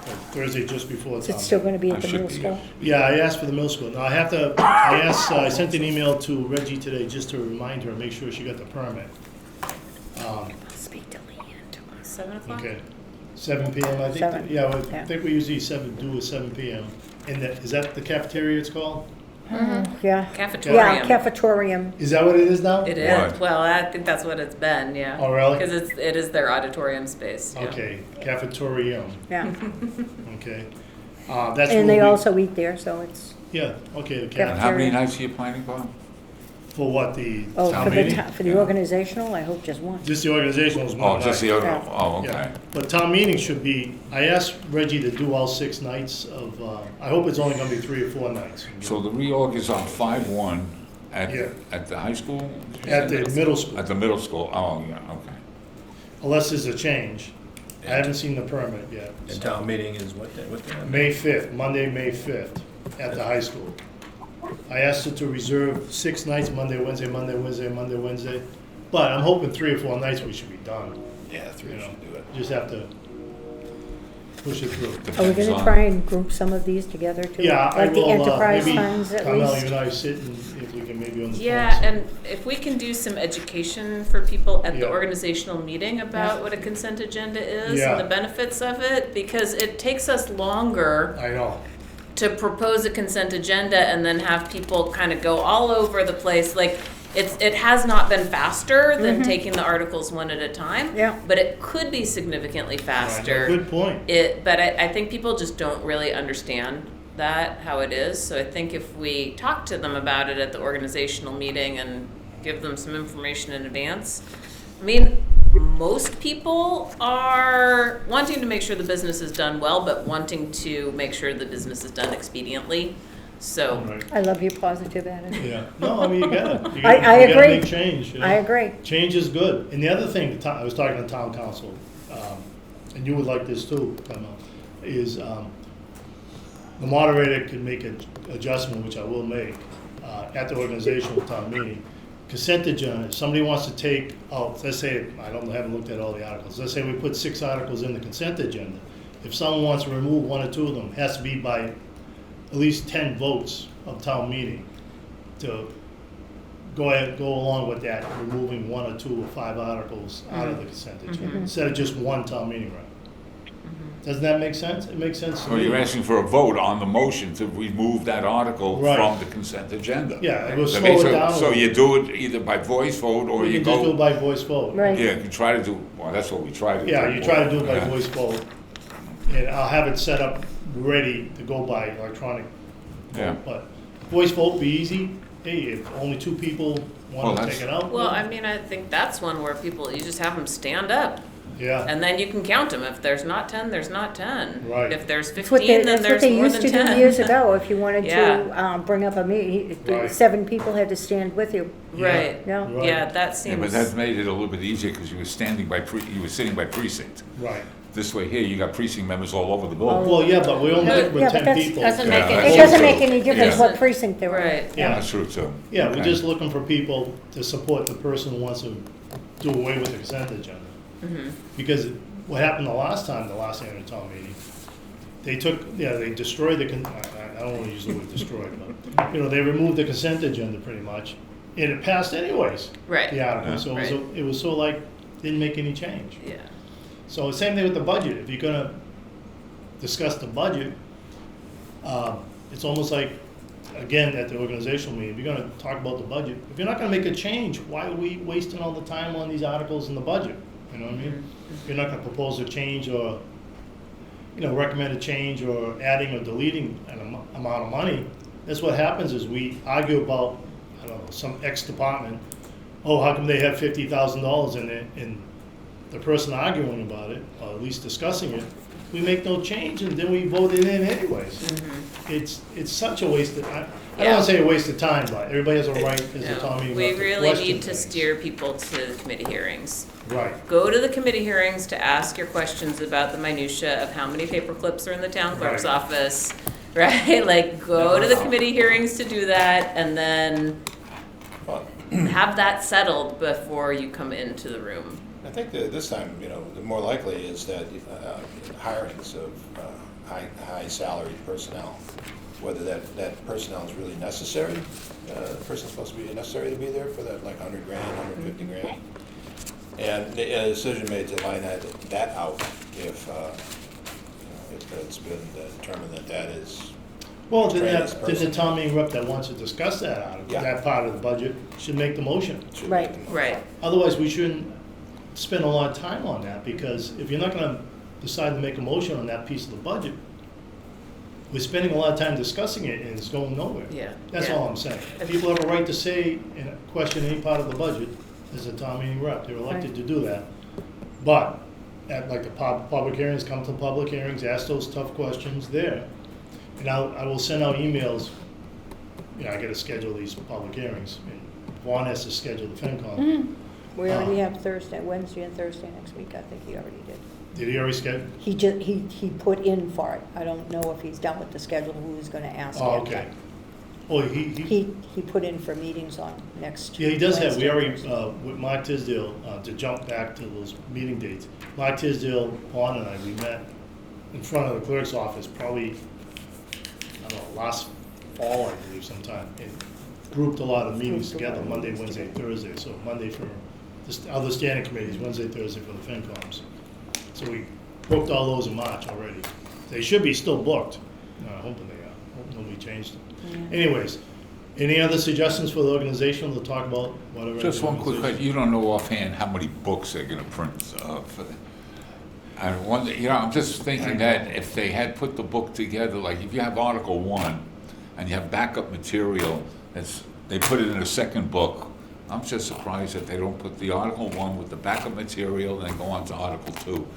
[SPEAKER 1] Or Thursday just before the
[SPEAKER 4] Is
[SPEAKER 1] town
[SPEAKER 4] it still
[SPEAKER 1] meeting.
[SPEAKER 4] going to be
[SPEAKER 2] I
[SPEAKER 4] at the
[SPEAKER 2] should
[SPEAKER 4] middle
[SPEAKER 2] be,
[SPEAKER 4] school?
[SPEAKER 1] Yeah, I asked for the middle school. Now, I sent an email to Reggie today just to remind her, make sure she got the permit.
[SPEAKER 3] Speak to Leanne tomorrow. 7 o'clock?
[SPEAKER 1] Okay, 7 PM, I think,
[SPEAKER 4] 7,
[SPEAKER 1] yeah, I
[SPEAKER 4] yeah.
[SPEAKER 1] think we usually do a 7 PM. And is that the cafeteria it's called?
[SPEAKER 4] Yeah.
[SPEAKER 3] Cafetorium.
[SPEAKER 4] Yeah, cafetorium.
[SPEAKER 1] Is that what it is now?
[SPEAKER 3] It
[SPEAKER 2] What?
[SPEAKER 3] is. Well, I think that's what it's been, yeah.
[SPEAKER 1] Oh, really?
[SPEAKER 3] Because it is their auditorium space. Yeah.
[SPEAKER 1] Okay, cafetorium,
[SPEAKER 4] Yeah.
[SPEAKER 1] okay. That's
[SPEAKER 4] And
[SPEAKER 1] where
[SPEAKER 4] they
[SPEAKER 1] we-
[SPEAKER 4] also eat there, so it's,
[SPEAKER 1] Yeah, okay, the
[SPEAKER 2] And
[SPEAKER 1] caf,
[SPEAKER 2] how many
[SPEAKER 4] Cafeteria.
[SPEAKER 2] nights are you planning, Bob?
[SPEAKER 1] for what, the
[SPEAKER 4] oh,
[SPEAKER 1] town
[SPEAKER 4] for the,
[SPEAKER 1] meeting?
[SPEAKER 4] for the organizational, I hope just one.
[SPEAKER 1] Just the organizational is one
[SPEAKER 2] Oh, just the
[SPEAKER 1] night.
[SPEAKER 2] other,
[SPEAKER 4] Yeah.
[SPEAKER 2] oh,
[SPEAKER 1] Yeah,
[SPEAKER 2] okay.
[SPEAKER 1] but town meeting should be, I asked Reggie to do all 6 nights of, I hope it's only gonna be 3 or 4 nights.
[SPEAKER 2] So the reorg is on 5/1
[SPEAKER 1] Yeah.
[SPEAKER 2] at the high school?
[SPEAKER 1] At the middle school,
[SPEAKER 2] At the middle school, oh, yeah, okay.
[SPEAKER 1] unless there's a change. I haven't seen the permit yet.
[SPEAKER 8] And town meeting is what day?
[SPEAKER 1] May 5th, Monday, May 5th, at the high school. I asked her to reserve 6 nights, Monday, Wednesday, Monday, Wednesday, Monday, Wednesday. But I'm hoping 3 or 4 nights we should be done.
[SPEAKER 8] Yeah, 3
[SPEAKER 1] You know,
[SPEAKER 8] should do it.
[SPEAKER 1] just have to push it through.
[SPEAKER 4] Are we
[SPEAKER 2] Depends
[SPEAKER 4] going to
[SPEAKER 2] on-
[SPEAKER 4] try and group some of these together too?
[SPEAKER 1] Yeah, I
[SPEAKER 4] Like the
[SPEAKER 1] will,
[SPEAKER 4] enterprise
[SPEAKER 1] maybe,
[SPEAKER 4] funds at
[SPEAKER 1] Carmel,
[SPEAKER 4] least?
[SPEAKER 1] you and I sit and if we can maybe on the phone.
[SPEAKER 3] Yeah, and if we can do some education for people at the
[SPEAKER 1] Yeah.
[SPEAKER 3] organizational meeting about what a consent agenda is
[SPEAKER 1] Yeah.
[SPEAKER 3] and the benefits of it, because it takes us longer
[SPEAKER 1] I know,
[SPEAKER 3] to propose a consent agenda and then have people kind of go all over the place. Like, it has not been faster than taking the articles one at a time.
[SPEAKER 4] Yeah.
[SPEAKER 3] But it could be significantly faster.
[SPEAKER 1] good point.
[SPEAKER 3] But I think people just don't really understand that, how it is. So I think if we talk to them about it at the organizational meeting and give them some information in advance. I mean, most people are wanting to make sure the business is done well, but wanting to make sure the business is done expediently. So,
[SPEAKER 1] Right.
[SPEAKER 4] I love your positive attitude.
[SPEAKER 1] Yeah, no, I mean, you gotta, you
[SPEAKER 4] I
[SPEAKER 1] gotta, you gotta
[SPEAKER 4] agree.
[SPEAKER 1] make change. You know?
[SPEAKER 4] I agree.
[SPEAKER 1] Change is good. And the other thing, I was talking to town council, and you would like this too, Carmel, is the moderator could make an adjustment, which I will make, at the organizational town meeting. Consent agenda, if somebody wants to take out, let's say, haven't looked at all the articles, let's say we put 6 articles in the consent agenda. If someone wants to remove 1 or 2 of them, it has to be by at least 10 votes of town meeting to go along with that, removing 1 or 2 or 5 articles out of the consent agenda, instead of just 1 town meeting rep. Doesn't that make sense? It makes sense to
[SPEAKER 2] So
[SPEAKER 1] me.
[SPEAKER 2] you're asking for a vote on the motion to remove that article
[SPEAKER 1] Right.
[SPEAKER 2] from the consent agenda.
[SPEAKER 1] Yeah, it will
[SPEAKER 2] So
[SPEAKER 1] slow it
[SPEAKER 2] basically-
[SPEAKER 1] down.
[SPEAKER 2] So you do it either by voice vote or
[SPEAKER 1] We
[SPEAKER 2] you
[SPEAKER 1] can just do it
[SPEAKER 2] go,
[SPEAKER 1] by voice vote.
[SPEAKER 4] Right.
[SPEAKER 2] yeah, you try to do, well, that's what we try to do.
[SPEAKER 1] Yeah, you try to do it by
[SPEAKER 2] Yeah.
[SPEAKER 1] voice vote, and I'll have it set up ready to go by electronic
[SPEAKER 2] Yeah.
[SPEAKER 1] vote. But voice vote be easy. Hey, if only 2 people
[SPEAKER 2] Well,
[SPEAKER 1] want to
[SPEAKER 2] that's-
[SPEAKER 1] take it out.
[SPEAKER 3] Well, I mean, I think that's one where people, you just have them stand up,
[SPEAKER 1] Yeah,
[SPEAKER 3] and then you can count them. If there's not 10, there's not 10.
[SPEAKER 1] Right.
[SPEAKER 3] If there's
[SPEAKER 4] That's what
[SPEAKER 3] 15,
[SPEAKER 4] they,
[SPEAKER 3] then
[SPEAKER 4] that's what
[SPEAKER 3] there's
[SPEAKER 4] they
[SPEAKER 3] more
[SPEAKER 4] used
[SPEAKER 3] than
[SPEAKER 4] to
[SPEAKER 3] 10.
[SPEAKER 4] do years ago. If you wanted
[SPEAKER 3] Yeah.
[SPEAKER 4] to bring up a meeting,
[SPEAKER 1] Right.
[SPEAKER 4] 7 people had to stand with you.
[SPEAKER 3] Right.
[SPEAKER 4] No?
[SPEAKER 1] Right.
[SPEAKER 3] Yeah, that
[SPEAKER 2] Yeah,
[SPEAKER 3] seems.
[SPEAKER 2] but that made it a little bit easier because you were you were sitting by precinct.
[SPEAKER 1] right.
[SPEAKER 2] This way here, you got precinct members all over the building.
[SPEAKER 1] Well, yeah, but we only
[SPEAKER 4] Yeah,
[SPEAKER 1] live
[SPEAKER 4] but
[SPEAKER 1] with 10
[SPEAKER 4] that's-
[SPEAKER 1] people.
[SPEAKER 7] doesn't
[SPEAKER 2] Yeah,
[SPEAKER 7] make
[SPEAKER 2] that's
[SPEAKER 7] any
[SPEAKER 4] It doesn't
[SPEAKER 2] true.
[SPEAKER 4] make any difference
[SPEAKER 2] Yeah.
[SPEAKER 4] what precinct they were in.
[SPEAKER 3] Right.
[SPEAKER 1] Yeah.
[SPEAKER 2] That's true too.
[SPEAKER 1] Yeah, we're
[SPEAKER 2] Okay.
[SPEAKER 1] just looking for people to support the person who wants to do away with the consent agenda. Because what happened the last annual town meeting, they destroyed I don't want to use the word destroyed, but, they removed the consent agenda pretty much, and it passed anyways,
[SPEAKER 3] Right.
[SPEAKER 1] the article, so
[SPEAKER 3] Right.
[SPEAKER 1] it was so like, didn't make any change.
[SPEAKER 3] Yeah.
[SPEAKER 1] So same thing with the budget, if you're gonna discuss the budget, it's almost like, again, at the organizational meeting, if you're gonna talk about the budget, if you're not gonna make a change, why are we wasting all the time on these articles in the budget? You know what I mean? If you're not gonna propose a change or, recommend a change or adding or deleting an amount of money, that's what happens is we argue about, I don't know, some X department, oh, how come they have $50,000 in it, and the person arguing about it, or at least discussing it, we make no change, and then we vote it in anyways. It's such a waste of, I don't wanna say a waste of time, but everybody has a right as a town
[SPEAKER 3] No,
[SPEAKER 1] meeting
[SPEAKER 3] we
[SPEAKER 1] rep to
[SPEAKER 3] really
[SPEAKER 1] question
[SPEAKER 3] need to
[SPEAKER 1] things.
[SPEAKER 3] steer people to committee hearings.
[SPEAKER 1] Right,
[SPEAKER 3] Go to the committee hearings to ask your questions about the minutia of how many paper clips are in the town clerk's
[SPEAKER 1] Right.
[SPEAKER 3] office, right? Like, go to the committee hearings to do that, and then have that settled before you come into the room.
[SPEAKER 8] I think that this time, the more likely is that hirings of high salaried personnel, whether that personnel is really necessary, the person's supposed to be necessary to be there for that, like 100 grand, 150 grand. And a decision made to line that out if it's been determined that is.
[SPEAKER 1] well,
[SPEAKER 8] Train
[SPEAKER 1] then
[SPEAKER 8] this
[SPEAKER 1] the
[SPEAKER 8] person.
[SPEAKER 1] town meeting rep that wants to discuss that article,
[SPEAKER 8] Yeah.
[SPEAKER 1] that part of the budget, should make the motion.
[SPEAKER 8] should
[SPEAKER 4] Right.
[SPEAKER 8] be-
[SPEAKER 3] Right.
[SPEAKER 1] Otherwise, we shouldn't spend a lot of time on that, because if you're not gonna decide to make a motion on that piece of the budget, we're spending a lot of time discussing it and it's going nowhere.
[SPEAKER 3] Yeah.
[SPEAKER 1] That's
[SPEAKER 3] yeah.
[SPEAKER 1] all I'm saying. People have a right to say and question any part of the budget as a town meeting rep. They're elected to do that. But at like the public hearings, come to public hearings, ask those tough questions there. And I will send out emails, I gotta schedule these public hearings. And Vaughn has to schedule the FinCom.
[SPEAKER 4] We already have Wednesday and Thursday next week, I think he already did.
[SPEAKER 1] Did he already schedule?
[SPEAKER 4] He put in for it. I don't know if he's done with the schedule, who he's gonna ask
[SPEAKER 1] Oh,
[SPEAKER 4] him.
[SPEAKER 1] okay. Oh,
[SPEAKER 4] He put in for meetings on next.
[SPEAKER 1] Yeah, he does have, we
[SPEAKER 4] Wednesday and
[SPEAKER 1] already,
[SPEAKER 4] Thursday.
[SPEAKER 1] with Mark Tisdale, to jump back to those meeting dates, Mark Tisdale, Vaughn and I, we met in front of the clerk's office probably, I don't know, last fall, I believe, sometime, and grouped a lot of meetings together, Monday, Wednesday, Thursday, so Monday for the other standing committees, Wednesday, Thursday for the FinComs. So we booked all those in March already. They should be still booked, hoping they are, hope nobody changed them. Anyways, any other suggestions for the organization to talk about whatever?
[SPEAKER 2] Just one quick
[SPEAKER 1] organization?
[SPEAKER 2] question, you don't know offhand how many books they're gonna print for the, I wonder, I'm just thinking that if they had put the book together, like if you have Article 1 and you have backup material, they put it in a second book, I'm just surprised that they don't put the Article 1 with the backup material and then go on to Article 2.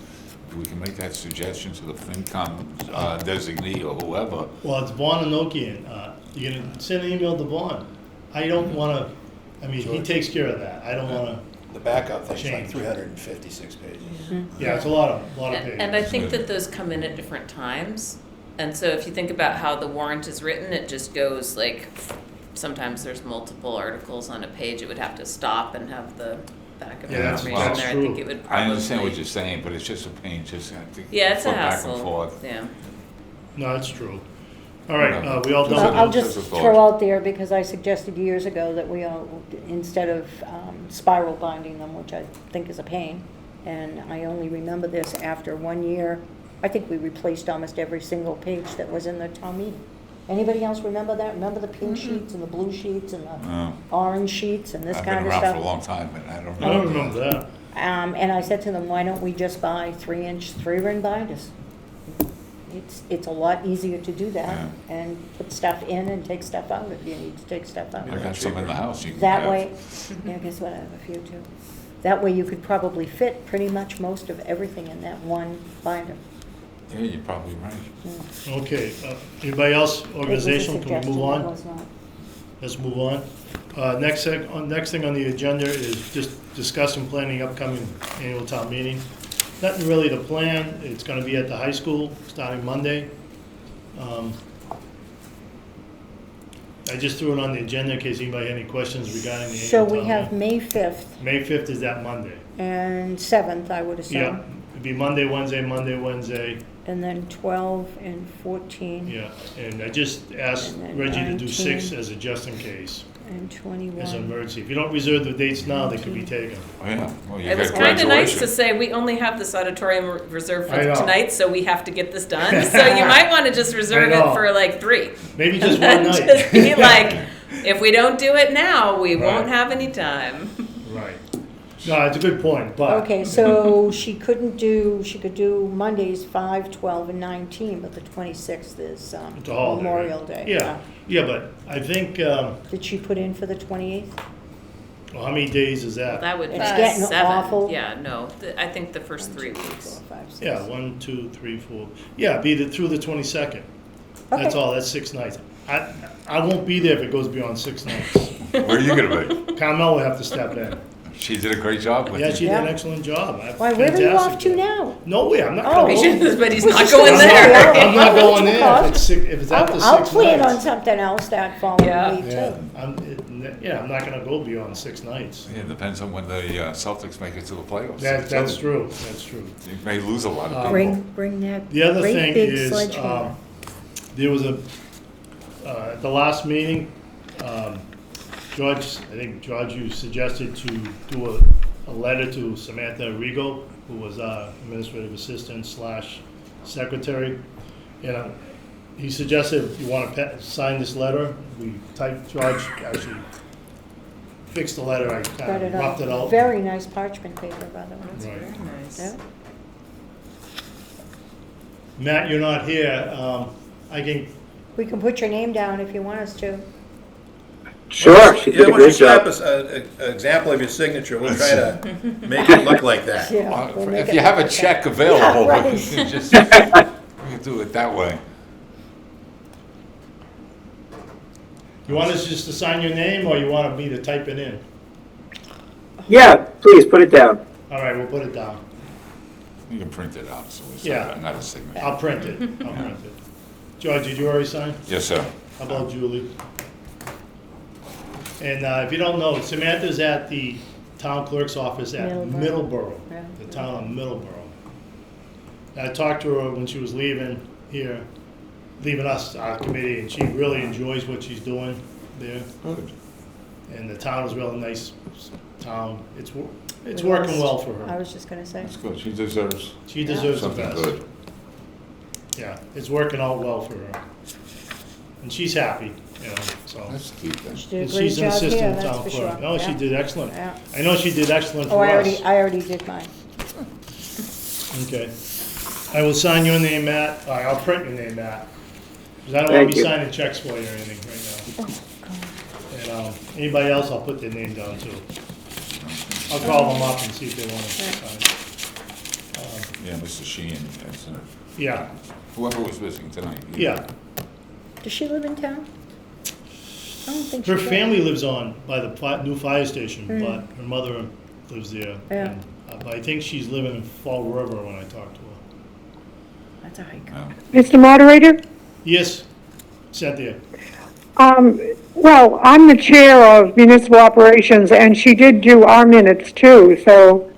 [SPEAKER 2] We can make that suggestion to the FinCom designee or whoever.
[SPEAKER 1] Well, it's Vaughn and Nokian. You're gonna send an email to Vaughn. I don't wanna, he
[SPEAKER 8] Sure.
[SPEAKER 1] takes care of that. I don't wanna,
[SPEAKER 8] The backup thing's like
[SPEAKER 1] Change.
[SPEAKER 8] 356 pages.
[SPEAKER 1] yeah, it's a lot of pages.
[SPEAKER 3] And I think that those come in at different times. And so if you think about how the warrant is written, it just goes like, sometimes there's multiple articles on a page. It would have to stop and have the backup
[SPEAKER 1] Yeah,
[SPEAKER 2] that's-
[SPEAKER 3] information
[SPEAKER 2] that's
[SPEAKER 3] there. I
[SPEAKER 1] true.
[SPEAKER 3] think it would probably.
[SPEAKER 2] I understand what you're saying, but it's just a pain, just have to.
[SPEAKER 3] Yeah, it's a
[SPEAKER 2] flip back and
[SPEAKER 3] hassle.
[SPEAKER 2] forth.
[SPEAKER 3] Yeah.
[SPEAKER 1] No, it's true. All right,
[SPEAKER 2] Whatever.
[SPEAKER 1] we all
[SPEAKER 2] Just
[SPEAKER 1] done?
[SPEAKER 2] a-
[SPEAKER 4] I'll
[SPEAKER 2] just
[SPEAKER 4] just
[SPEAKER 2] a thought.
[SPEAKER 4] throw out there, because I suggested years ago that we all, instead of spiral binding them, which I think is a pain, and I only remember this after 1 year, I think we replaced almost every single page that was in the town meeting. Anybody else remember that? Remember the pink sheets and the blue sheets and the
[SPEAKER 2] No.
[SPEAKER 4] orange sheets and this
[SPEAKER 2] I've been
[SPEAKER 4] kind of
[SPEAKER 2] around
[SPEAKER 4] stuff?
[SPEAKER 2] for a long time, but I don't
[SPEAKER 1] I don't
[SPEAKER 2] remember.
[SPEAKER 1] remember that.
[SPEAKER 4] And I said to them, why don't we just buy 3-inch 3-ring binders? It's a lot easier to do that and put stuff in and take stuff out if you need to take stuff out.
[SPEAKER 2] I got some in the house you can
[SPEAKER 4] That
[SPEAKER 2] have.
[SPEAKER 4] way, yeah, guess what, I have a few too. That way you could probably fit pretty much most of everything in that one binder.
[SPEAKER 2] Yeah, you're probably right.
[SPEAKER 1] Okay, anybody else,
[SPEAKER 4] It was a
[SPEAKER 1] organizational, can we
[SPEAKER 4] suggestion,
[SPEAKER 1] move
[SPEAKER 4] it
[SPEAKER 1] on?
[SPEAKER 4] was not.
[SPEAKER 1] Let's move on. Next thing on the agenda is just discussing planning upcoming annual town meeting. Nothing really to plan, it's gonna be at the high school, starting Monday. I just threw it on the agenda in case anybody had any questions regarding the
[SPEAKER 4] So
[SPEAKER 1] annual
[SPEAKER 4] we
[SPEAKER 1] town
[SPEAKER 4] have
[SPEAKER 1] meeting.
[SPEAKER 4] May 5th
[SPEAKER 1] May 5th is that Monday.
[SPEAKER 4] and 7th, I would
[SPEAKER 1] Yeah,
[SPEAKER 4] assume.
[SPEAKER 1] it'd be Monday, Wednesday,
[SPEAKER 4] And then 12 and 14
[SPEAKER 1] yeah. And I just asked
[SPEAKER 4] And then
[SPEAKER 1] Reggie to do 6
[SPEAKER 4] 19.
[SPEAKER 1] as a just in case,
[SPEAKER 4] and
[SPEAKER 1] as an
[SPEAKER 4] 21.
[SPEAKER 1] emergency. If you don't reserve the dates now, they could be taken.
[SPEAKER 2] Oh, yeah, well, you
[SPEAKER 3] It was
[SPEAKER 2] got
[SPEAKER 3] kind of nice to
[SPEAKER 2] graduation.
[SPEAKER 3] say, we only have this auditorium reserved
[SPEAKER 1] I
[SPEAKER 3] for
[SPEAKER 1] know.
[SPEAKER 3] tonight, so we have to get this done. So you might want to just reserve
[SPEAKER 1] I know.
[SPEAKER 3] it for like 3.
[SPEAKER 1] Maybe just
[SPEAKER 3] And
[SPEAKER 1] one
[SPEAKER 3] then
[SPEAKER 1] night.
[SPEAKER 3] just be like, if we don't do it now, we won't
[SPEAKER 1] Right.
[SPEAKER 3] have any time.
[SPEAKER 1] Right. No, it's a good point, but.
[SPEAKER 4] Okay, so she could do Mondays 5, 12, and 19, but the 26th is
[SPEAKER 1] It's a holiday, right?
[SPEAKER 4] Memorial Day.
[SPEAKER 1] Yeah, but I think,
[SPEAKER 4] Did she put in for the 28th?
[SPEAKER 1] well, how many days is that?
[SPEAKER 3] That would be
[SPEAKER 4] It's getting
[SPEAKER 3] 7.
[SPEAKER 4] awful.
[SPEAKER 3] Yeah, no, I think the first 3 weeks.
[SPEAKER 4] 4, 5, 6.
[SPEAKER 1] Yeah, 1, 2, 3, 4. Yeah, be through the 22nd. That's
[SPEAKER 4] Okay.
[SPEAKER 1] all, that's 6 nights. I won't be there if it goes beyond 6 nights.
[SPEAKER 2] Where are you gonna be?
[SPEAKER 1] Carmel will have to step in.
[SPEAKER 2] She did a great job with
[SPEAKER 1] Yeah,
[SPEAKER 2] you.
[SPEAKER 1] she did an
[SPEAKER 4] Yeah.
[SPEAKER 1] excellent job.
[SPEAKER 4] Why, where are you off
[SPEAKER 1] Fantastic
[SPEAKER 4] to
[SPEAKER 1] job.
[SPEAKER 4] now?
[SPEAKER 1] Nowhere, I'm not
[SPEAKER 4] Oh.
[SPEAKER 1] gonna go.
[SPEAKER 3] But he's
[SPEAKER 4] Was
[SPEAKER 3] not
[SPEAKER 4] just
[SPEAKER 3] going
[SPEAKER 4] gonna say,
[SPEAKER 3] there.
[SPEAKER 1] I'm not
[SPEAKER 4] I'll
[SPEAKER 1] going there if it's if it's after 6
[SPEAKER 4] I'll
[SPEAKER 1] nights.
[SPEAKER 4] plan on something else that following
[SPEAKER 3] Yeah.
[SPEAKER 4] week
[SPEAKER 1] Yeah,
[SPEAKER 4] too.
[SPEAKER 1] I'm not gonna go beyond 6 nights.
[SPEAKER 2] Yeah, it depends on when the Celtics make it to the playoffs.
[SPEAKER 1] That's
[SPEAKER 2] too.
[SPEAKER 1] true, that's true.
[SPEAKER 2] You may lose a lot of people.
[SPEAKER 4] Bring that
[SPEAKER 1] The other
[SPEAKER 4] great
[SPEAKER 1] thing
[SPEAKER 4] big
[SPEAKER 1] is,
[SPEAKER 4] sledgehammer.
[SPEAKER 1] there was at the last meeting, George, I think, George, you suggested to do a letter to Samantha Rigo, who was our administrative assistant / secretary. And he suggested you want to sign this letter. We typed, George actually fixed the letter, I
[SPEAKER 4] Got
[SPEAKER 1] kind
[SPEAKER 4] it
[SPEAKER 1] of roughed it
[SPEAKER 4] out.
[SPEAKER 1] out.
[SPEAKER 4] Very nice parchment paper, by the way.
[SPEAKER 1] Right.
[SPEAKER 3] Very nice.
[SPEAKER 4] Yeah.
[SPEAKER 1] Matt, you're not here. I can,
[SPEAKER 4] We can put your name down if you want us to.
[SPEAKER 6] Sure, she
[SPEAKER 8] Yeah,
[SPEAKER 6] did a
[SPEAKER 8] when you
[SPEAKER 6] great
[SPEAKER 8] set up
[SPEAKER 6] job.
[SPEAKER 8] an example of your signature, we'll try to make it look like that.
[SPEAKER 4] Yeah, we'll make
[SPEAKER 2] If
[SPEAKER 4] it
[SPEAKER 2] you have a
[SPEAKER 4] look
[SPEAKER 2] check
[SPEAKER 4] okay.
[SPEAKER 2] available,
[SPEAKER 4] Yeah, right.
[SPEAKER 2] you just, you can do it that way.
[SPEAKER 1] you want us just to sign your name, or you want me to type it in?
[SPEAKER 6] Yeah, please, put it down.
[SPEAKER 1] All right, we'll put it down.
[SPEAKER 2] You can print it out, so it's
[SPEAKER 1] Yeah.
[SPEAKER 2] not a signature.
[SPEAKER 1] I'll print it. I'll print it. George, did you already sign?
[SPEAKER 2] Yes, sir.
[SPEAKER 1] How about Julie? And if you don't know, Samantha's at the town clerk's office at
[SPEAKER 4] Middleborough.
[SPEAKER 1] Middleborough,
[SPEAKER 4] Yeah.
[SPEAKER 1] the town of Middleborough. I talked to her when she was leaving here, leaving us, our committee, and she really enjoys what she's doing there.
[SPEAKER 2] Good.
[SPEAKER 1] And the town is a really nice town. It's working well for
[SPEAKER 4] I
[SPEAKER 1] her.
[SPEAKER 4] was just gonna say.
[SPEAKER 2] That's good. She deserves
[SPEAKER 1] She deserves the
[SPEAKER 2] something
[SPEAKER 1] best.
[SPEAKER 2] good.
[SPEAKER 1] Yeah, it's working out well for her. And she's happy, so.
[SPEAKER 2] That's the key thing.
[SPEAKER 4] She did a
[SPEAKER 1] And
[SPEAKER 4] great
[SPEAKER 1] she's an
[SPEAKER 4] job here,
[SPEAKER 1] assistant
[SPEAKER 4] that's
[SPEAKER 1] town
[SPEAKER 4] for
[SPEAKER 1] clerk.
[SPEAKER 4] sure.
[SPEAKER 1] No, she
[SPEAKER 4] Yeah.
[SPEAKER 1] did excellent.
[SPEAKER 4] Yeah.
[SPEAKER 1] I know she did excellent
[SPEAKER 4] Oh,
[SPEAKER 1] for us.
[SPEAKER 4] I already did mine.
[SPEAKER 1] Okay. I will sign your name, Matt. I'll print your name, Matt. Because I don't want
[SPEAKER 6] Thank
[SPEAKER 1] to be
[SPEAKER 6] you.
[SPEAKER 1] signing checks for you or anything right now. And anybody else, I'll put their name down too. I'll call them up and see if they want to sign.
[SPEAKER 2] Yeah, Mr. Sheehan, that's,
[SPEAKER 1] Yeah,
[SPEAKER 2] whoever was visiting tonight.
[SPEAKER 1] yeah.
[SPEAKER 4] Does she live in town? I don't think she
[SPEAKER 1] Her
[SPEAKER 4] does.
[SPEAKER 1] family lives on by the new fire station, but her mother lives there.
[SPEAKER 4] Yeah.
[SPEAKER 1] And, but I think she's living in Fall River when I talked to her.
[SPEAKER 4] That's a hike.
[SPEAKER 2] No.
[SPEAKER 6] Mr. Moderator,
[SPEAKER 1] Yes, Cynthia.
[SPEAKER 10] Well, I'm the chair of municipal operations, and she did do our minutes too, so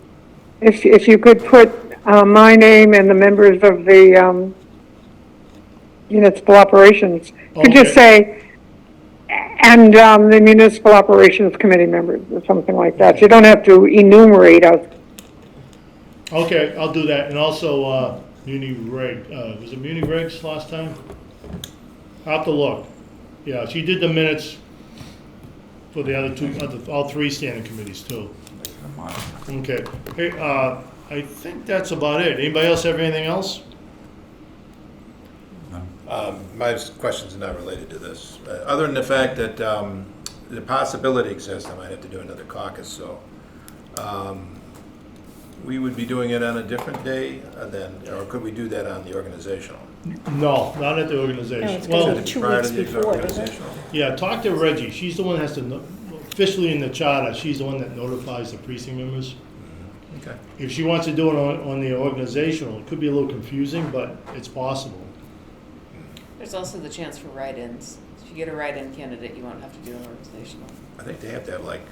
[SPEAKER 10] if you could put, my name and the members of the, municipal operations, could just say, and, the municipal operations committee members, or something like that. You don't have to enumerate us.
[SPEAKER 1] Okay, I'll do that, and also, Muni Reg, was it Muni Regs last time? I'll have to look. Yeah, she did the minutes for the other two, all three standing committees too. Okay, hey, I think that's about it. Anybody else have anything else?
[SPEAKER 8] My question's not related to this, other than the fact that the possibility exists, I might have to do another caucus, so we would be doing it on a different day than, or could we do that on the organizational?
[SPEAKER 1] No, not at the
[SPEAKER 4] No,
[SPEAKER 1] organization.
[SPEAKER 4] it's gonna
[SPEAKER 1] Well,
[SPEAKER 4] be 2
[SPEAKER 8] Prior
[SPEAKER 4] weeks
[SPEAKER 8] to the
[SPEAKER 4] before, doesn't it?
[SPEAKER 8] organizational?
[SPEAKER 1] yeah, talk to Reggie. She's the one that has to, officially in the charter, she's the one that notifies the precinct members.
[SPEAKER 8] Okay.
[SPEAKER 1] If she wants to do it on the organizational, it could be a little confusing, but it's possible.
[SPEAKER 3] There's also the chance for write-ins. If you get a write-in candidate, you won't have to do an organizational.
[SPEAKER 8] I think they have to have like,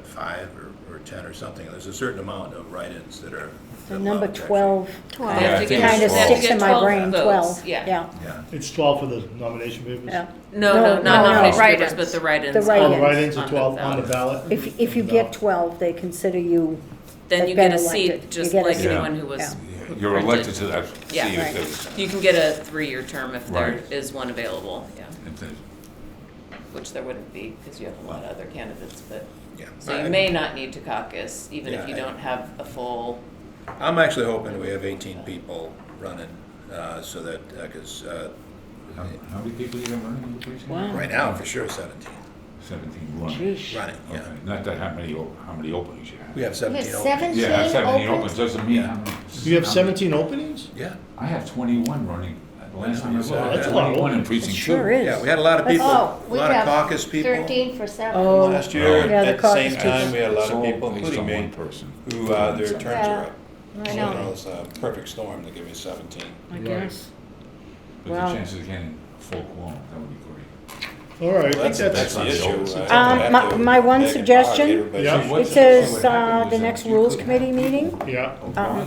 [SPEAKER 8] 5 or 10 or something. There's a certain amount of write-ins that are.
[SPEAKER 4] The number
[SPEAKER 8] allowed to
[SPEAKER 4] 12
[SPEAKER 3] They
[SPEAKER 2] Yeah,
[SPEAKER 3] have
[SPEAKER 2] I
[SPEAKER 3] to
[SPEAKER 2] think
[SPEAKER 3] get-
[SPEAKER 4] kind of
[SPEAKER 2] it's
[SPEAKER 3] they have to
[SPEAKER 4] sticks
[SPEAKER 3] get
[SPEAKER 4] in my
[SPEAKER 3] 12
[SPEAKER 4] brain,
[SPEAKER 3] votes.
[SPEAKER 4] 12.
[SPEAKER 3] Yeah.
[SPEAKER 8] actually- Yeah.
[SPEAKER 1] It's 12 for the nomination papers?
[SPEAKER 4] Yeah.
[SPEAKER 3] No,
[SPEAKER 4] No,
[SPEAKER 3] not
[SPEAKER 4] no,
[SPEAKER 3] nomination
[SPEAKER 4] no.
[SPEAKER 3] papers, but the write-ins.
[SPEAKER 4] The
[SPEAKER 1] Oh,
[SPEAKER 4] write-ins.
[SPEAKER 1] the write-ins are
[SPEAKER 3] on
[SPEAKER 1] 12 on the ballot?
[SPEAKER 4] If you get 12, they consider you,
[SPEAKER 3] Then
[SPEAKER 4] have
[SPEAKER 3] you
[SPEAKER 4] been
[SPEAKER 3] get a
[SPEAKER 4] elected.
[SPEAKER 3] seat, just
[SPEAKER 4] You get a
[SPEAKER 3] like
[SPEAKER 4] seat.
[SPEAKER 3] anyone who was.
[SPEAKER 4] Yeah.
[SPEAKER 2] You're elected to that
[SPEAKER 3] Yeah,
[SPEAKER 2] seat.
[SPEAKER 4] right.
[SPEAKER 3] You can get a 3-year term if there
[SPEAKER 2] Right.
[SPEAKER 3] is one available, yeah,
[SPEAKER 2] If there's-
[SPEAKER 3] which there wouldn't be because you have a lot of other candidates, but.
[SPEAKER 8] Yeah.
[SPEAKER 3] So you may not need to caucus, even if
[SPEAKER 8] Yeah,
[SPEAKER 3] you
[SPEAKER 8] I-
[SPEAKER 3] don't have a full,
[SPEAKER 8] I'm actually hoping we have 18 people running, so that, because
[SPEAKER 2] How many people you got running in the precinct?
[SPEAKER 4] Wow.
[SPEAKER 8] right now, for sure, 17
[SPEAKER 2] 17 running.
[SPEAKER 4] Sheesh.
[SPEAKER 8] running, yeah.
[SPEAKER 2] Okay, not that how many openings you have.
[SPEAKER 8] We have 17
[SPEAKER 7] There's
[SPEAKER 8] openings.
[SPEAKER 7] 17?
[SPEAKER 2] Yeah, 17
[SPEAKER 7] opens?
[SPEAKER 2] opens, doesn't mean
[SPEAKER 8] Yeah.
[SPEAKER 2] how many.
[SPEAKER 1] You have
[SPEAKER 2] how many-
[SPEAKER 1] 17 openings?
[SPEAKER 8] Yeah.
[SPEAKER 2] I have 21 running. The last time I looked, I
[SPEAKER 8] Wow,
[SPEAKER 2] had
[SPEAKER 1] that's a lot of
[SPEAKER 2] 21 in
[SPEAKER 1] openings.
[SPEAKER 2] precinct
[SPEAKER 4] It
[SPEAKER 2] 2.
[SPEAKER 4] sure is.
[SPEAKER 8] Yeah, we had a lot of people,
[SPEAKER 7] Oh,
[SPEAKER 8] a
[SPEAKER 7] we
[SPEAKER 8] lot of
[SPEAKER 7] have
[SPEAKER 8] caucus people.
[SPEAKER 7] 13 for 7.
[SPEAKER 4] Oh.
[SPEAKER 8] Last year,
[SPEAKER 4] Yeah, the
[SPEAKER 8] at the same
[SPEAKER 4] caucus
[SPEAKER 8] time,
[SPEAKER 4] people.
[SPEAKER 8] we had a lot
[SPEAKER 2] It's
[SPEAKER 8] of
[SPEAKER 2] all
[SPEAKER 8] people,
[SPEAKER 2] based
[SPEAKER 8] including
[SPEAKER 2] on
[SPEAKER 8] me,
[SPEAKER 2] one person.
[SPEAKER 8] who, their terms
[SPEAKER 7] Yeah.
[SPEAKER 8] are up.
[SPEAKER 7] I
[SPEAKER 8] So
[SPEAKER 7] know.
[SPEAKER 8] it was a perfect storm to give me 17.
[SPEAKER 4] I guess.
[SPEAKER 2] But
[SPEAKER 4] Wow.
[SPEAKER 2] the chances of getting full quorum, that would be great.
[SPEAKER 1] All right, I think
[SPEAKER 8] That's
[SPEAKER 1] that's,
[SPEAKER 8] the issue.
[SPEAKER 4] My one suggestion,
[SPEAKER 1] Yeah.
[SPEAKER 4] it says, the next rules committee meeting,
[SPEAKER 1] yeah.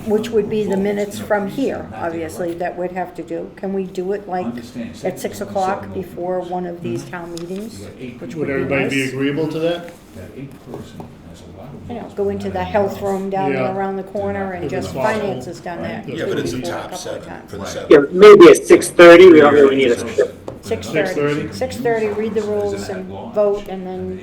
[SPEAKER 4] which would be the minutes from here, obviously, that we'd have to do. Can we do it like at 6 o'clock before one of these town meetings? Which
[SPEAKER 1] Would
[SPEAKER 4] would be
[SPEAKER 1] everybody be
[SPEAKER 4] nice.
[SPEAKER 1] agreeable to that?
[SPEAKER 2] That 8-person has a lot of.
[SPEAKER 4] You know,
[SPEAKER 2] votes,
[SPEAKER 4] go
[SPEAKER 2] but
[SPEAKER 4] into
[SPEAKER 2] not
[SPEAKER 4] the
[SPEAKER 2] enough.
[SPEAKER 4] health room down there
[SPEAKER 1] Yeah.
[SPEAKER 4] around the corner and
[SPEAKER 1] If
[SPEAKER 4] just
[SPEAKER 1] it's possible.
[SPEAKER 4] finance has done that.
[SPEAKER 1] Right.
[SPEAKER 8] Yeah, but it's a
[SPEAKER 4] before a
[SPEAKER 8] top
[SPEAKER 4] couple of
[SPEAKER 8] 7
[SPEAKER 4] times.
[SPEAKER 8] for the 7.
[SPEAKER 6] Yeah, maybe at 6:30, we don't really need a.
[SPEAKER 4] 6:30. 6:30, read the rules and vote, and then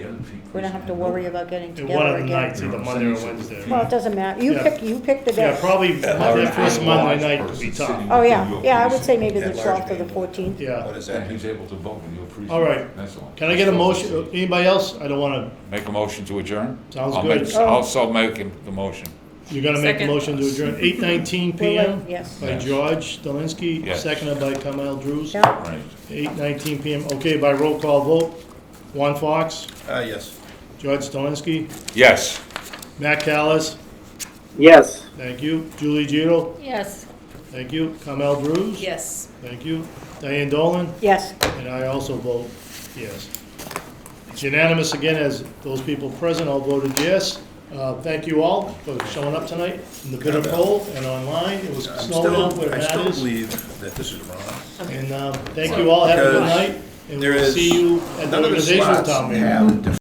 [SPEAKER 4] we don't have to worry about getting
[SPEAKER 1] And
[SPEAKER 4] together
[SPEAKER 1] one of the
[SPEAKER 4] again.
[SPEAKER 1] nights, either Monday or Wednesday.
[SPEAKER 4] Well, it doesn't matter. You
[SPEAKER 1] Yeah.
[SPEAKER 4] pick the
[SPEAKER 1] Yeah,
[SPEAKER 4] day.
[SPEAKER 1] probably that first Monday night could be tough.
[SPEAKER 4] Oh, yeah, yeah, I would say maybe the
[SPEAKER 8] At large
[SPEAKER 4] 12th or the
[SPEAKER 8] meeting.
[SPEAKER 4] 14th.
[SPEAKER 1] Yeah.
[SPEAKER 8] What is
[SPEAKER 2] And
[SPEAKER 8] that?
[SPEAKER 2] he's able to vote in your precinct.
[SPEAKER 1] All right.
[SPEAKER 2] That's all.
[SPEAKER 1] Can I get a motion? Anybody else? I don't wanna,
[SPEAKER 2] Make a motion to adjourn?
[SPEAKER 1] Sounds
[SPEAKER 2] I'll
[SPEAKER 1] good.
[SPEAKER 2] make-
[SPEAKER 4] Oh.
[SPEAKER 2] I'll so make the motion.
[SPEAKER 1] you're gonna make a
[SPEAKER 3] Second.
[SPEAKER 1] motion to adjourn, 8:19 PM?
[SPEAKER 4] Yes.
[SPEAKER 1] By
[SPEAKER 2] Yes.
[SPEAKER 1] George Delinsky,
[SPEAKER 2] Yes.
[SPEAKER 1] seconded by Kamel Drews.
[SPEAKER 4] Yeah.
[SPEAKER 2] Right.
[SPEAKER 1] 8:19 PM, okay, by roll call vote. Juan Fox,
[SPEAKER 8] Yes.
[SPEAKER 1] George Delinsky,
[SPEAKER 2] Yes.
[SPEAKER 1] Matt Callis,
[SPEAKER 6] Yes.
[SPEAKER 1] thank you. Julie Giro,
[SPEAKER 7] Yes.
[SPEAKER 1] thank you. Kamel Drews.
[SPEAKER 3] yes.
[SPEAKER 1] Thank you. Diane Dolan,
[SPEAKER 4] Yes.
[SPEAKER 1] and I also vote yes. It's unanimous again, as those people present all voted yes. Thank you all for showing up tonight in the bitter cold and online. It was snowing out where
[SPEAKER 8] I
[SPEAKER 1] that
[SPEAKER 8] still
[SPEAKER 1] is.
[SPEAKER 8] believe that this is wrong.
[SPEAKER 1] And thank you all, have a good
[SPEAKER 8] Because
[SPEAKER 1] night, and
[SPEAKER 8] There
[SPEAKER 1] we'll
[SPEAKER 8] is,
[SPEAKER 1] see you at the
[SPEAKER 8] none of the
[SPEAKER 1] organizational
[SPEAKER 8] slots
[SPEAKER 1] town meeting.
[SPEAKER 8] have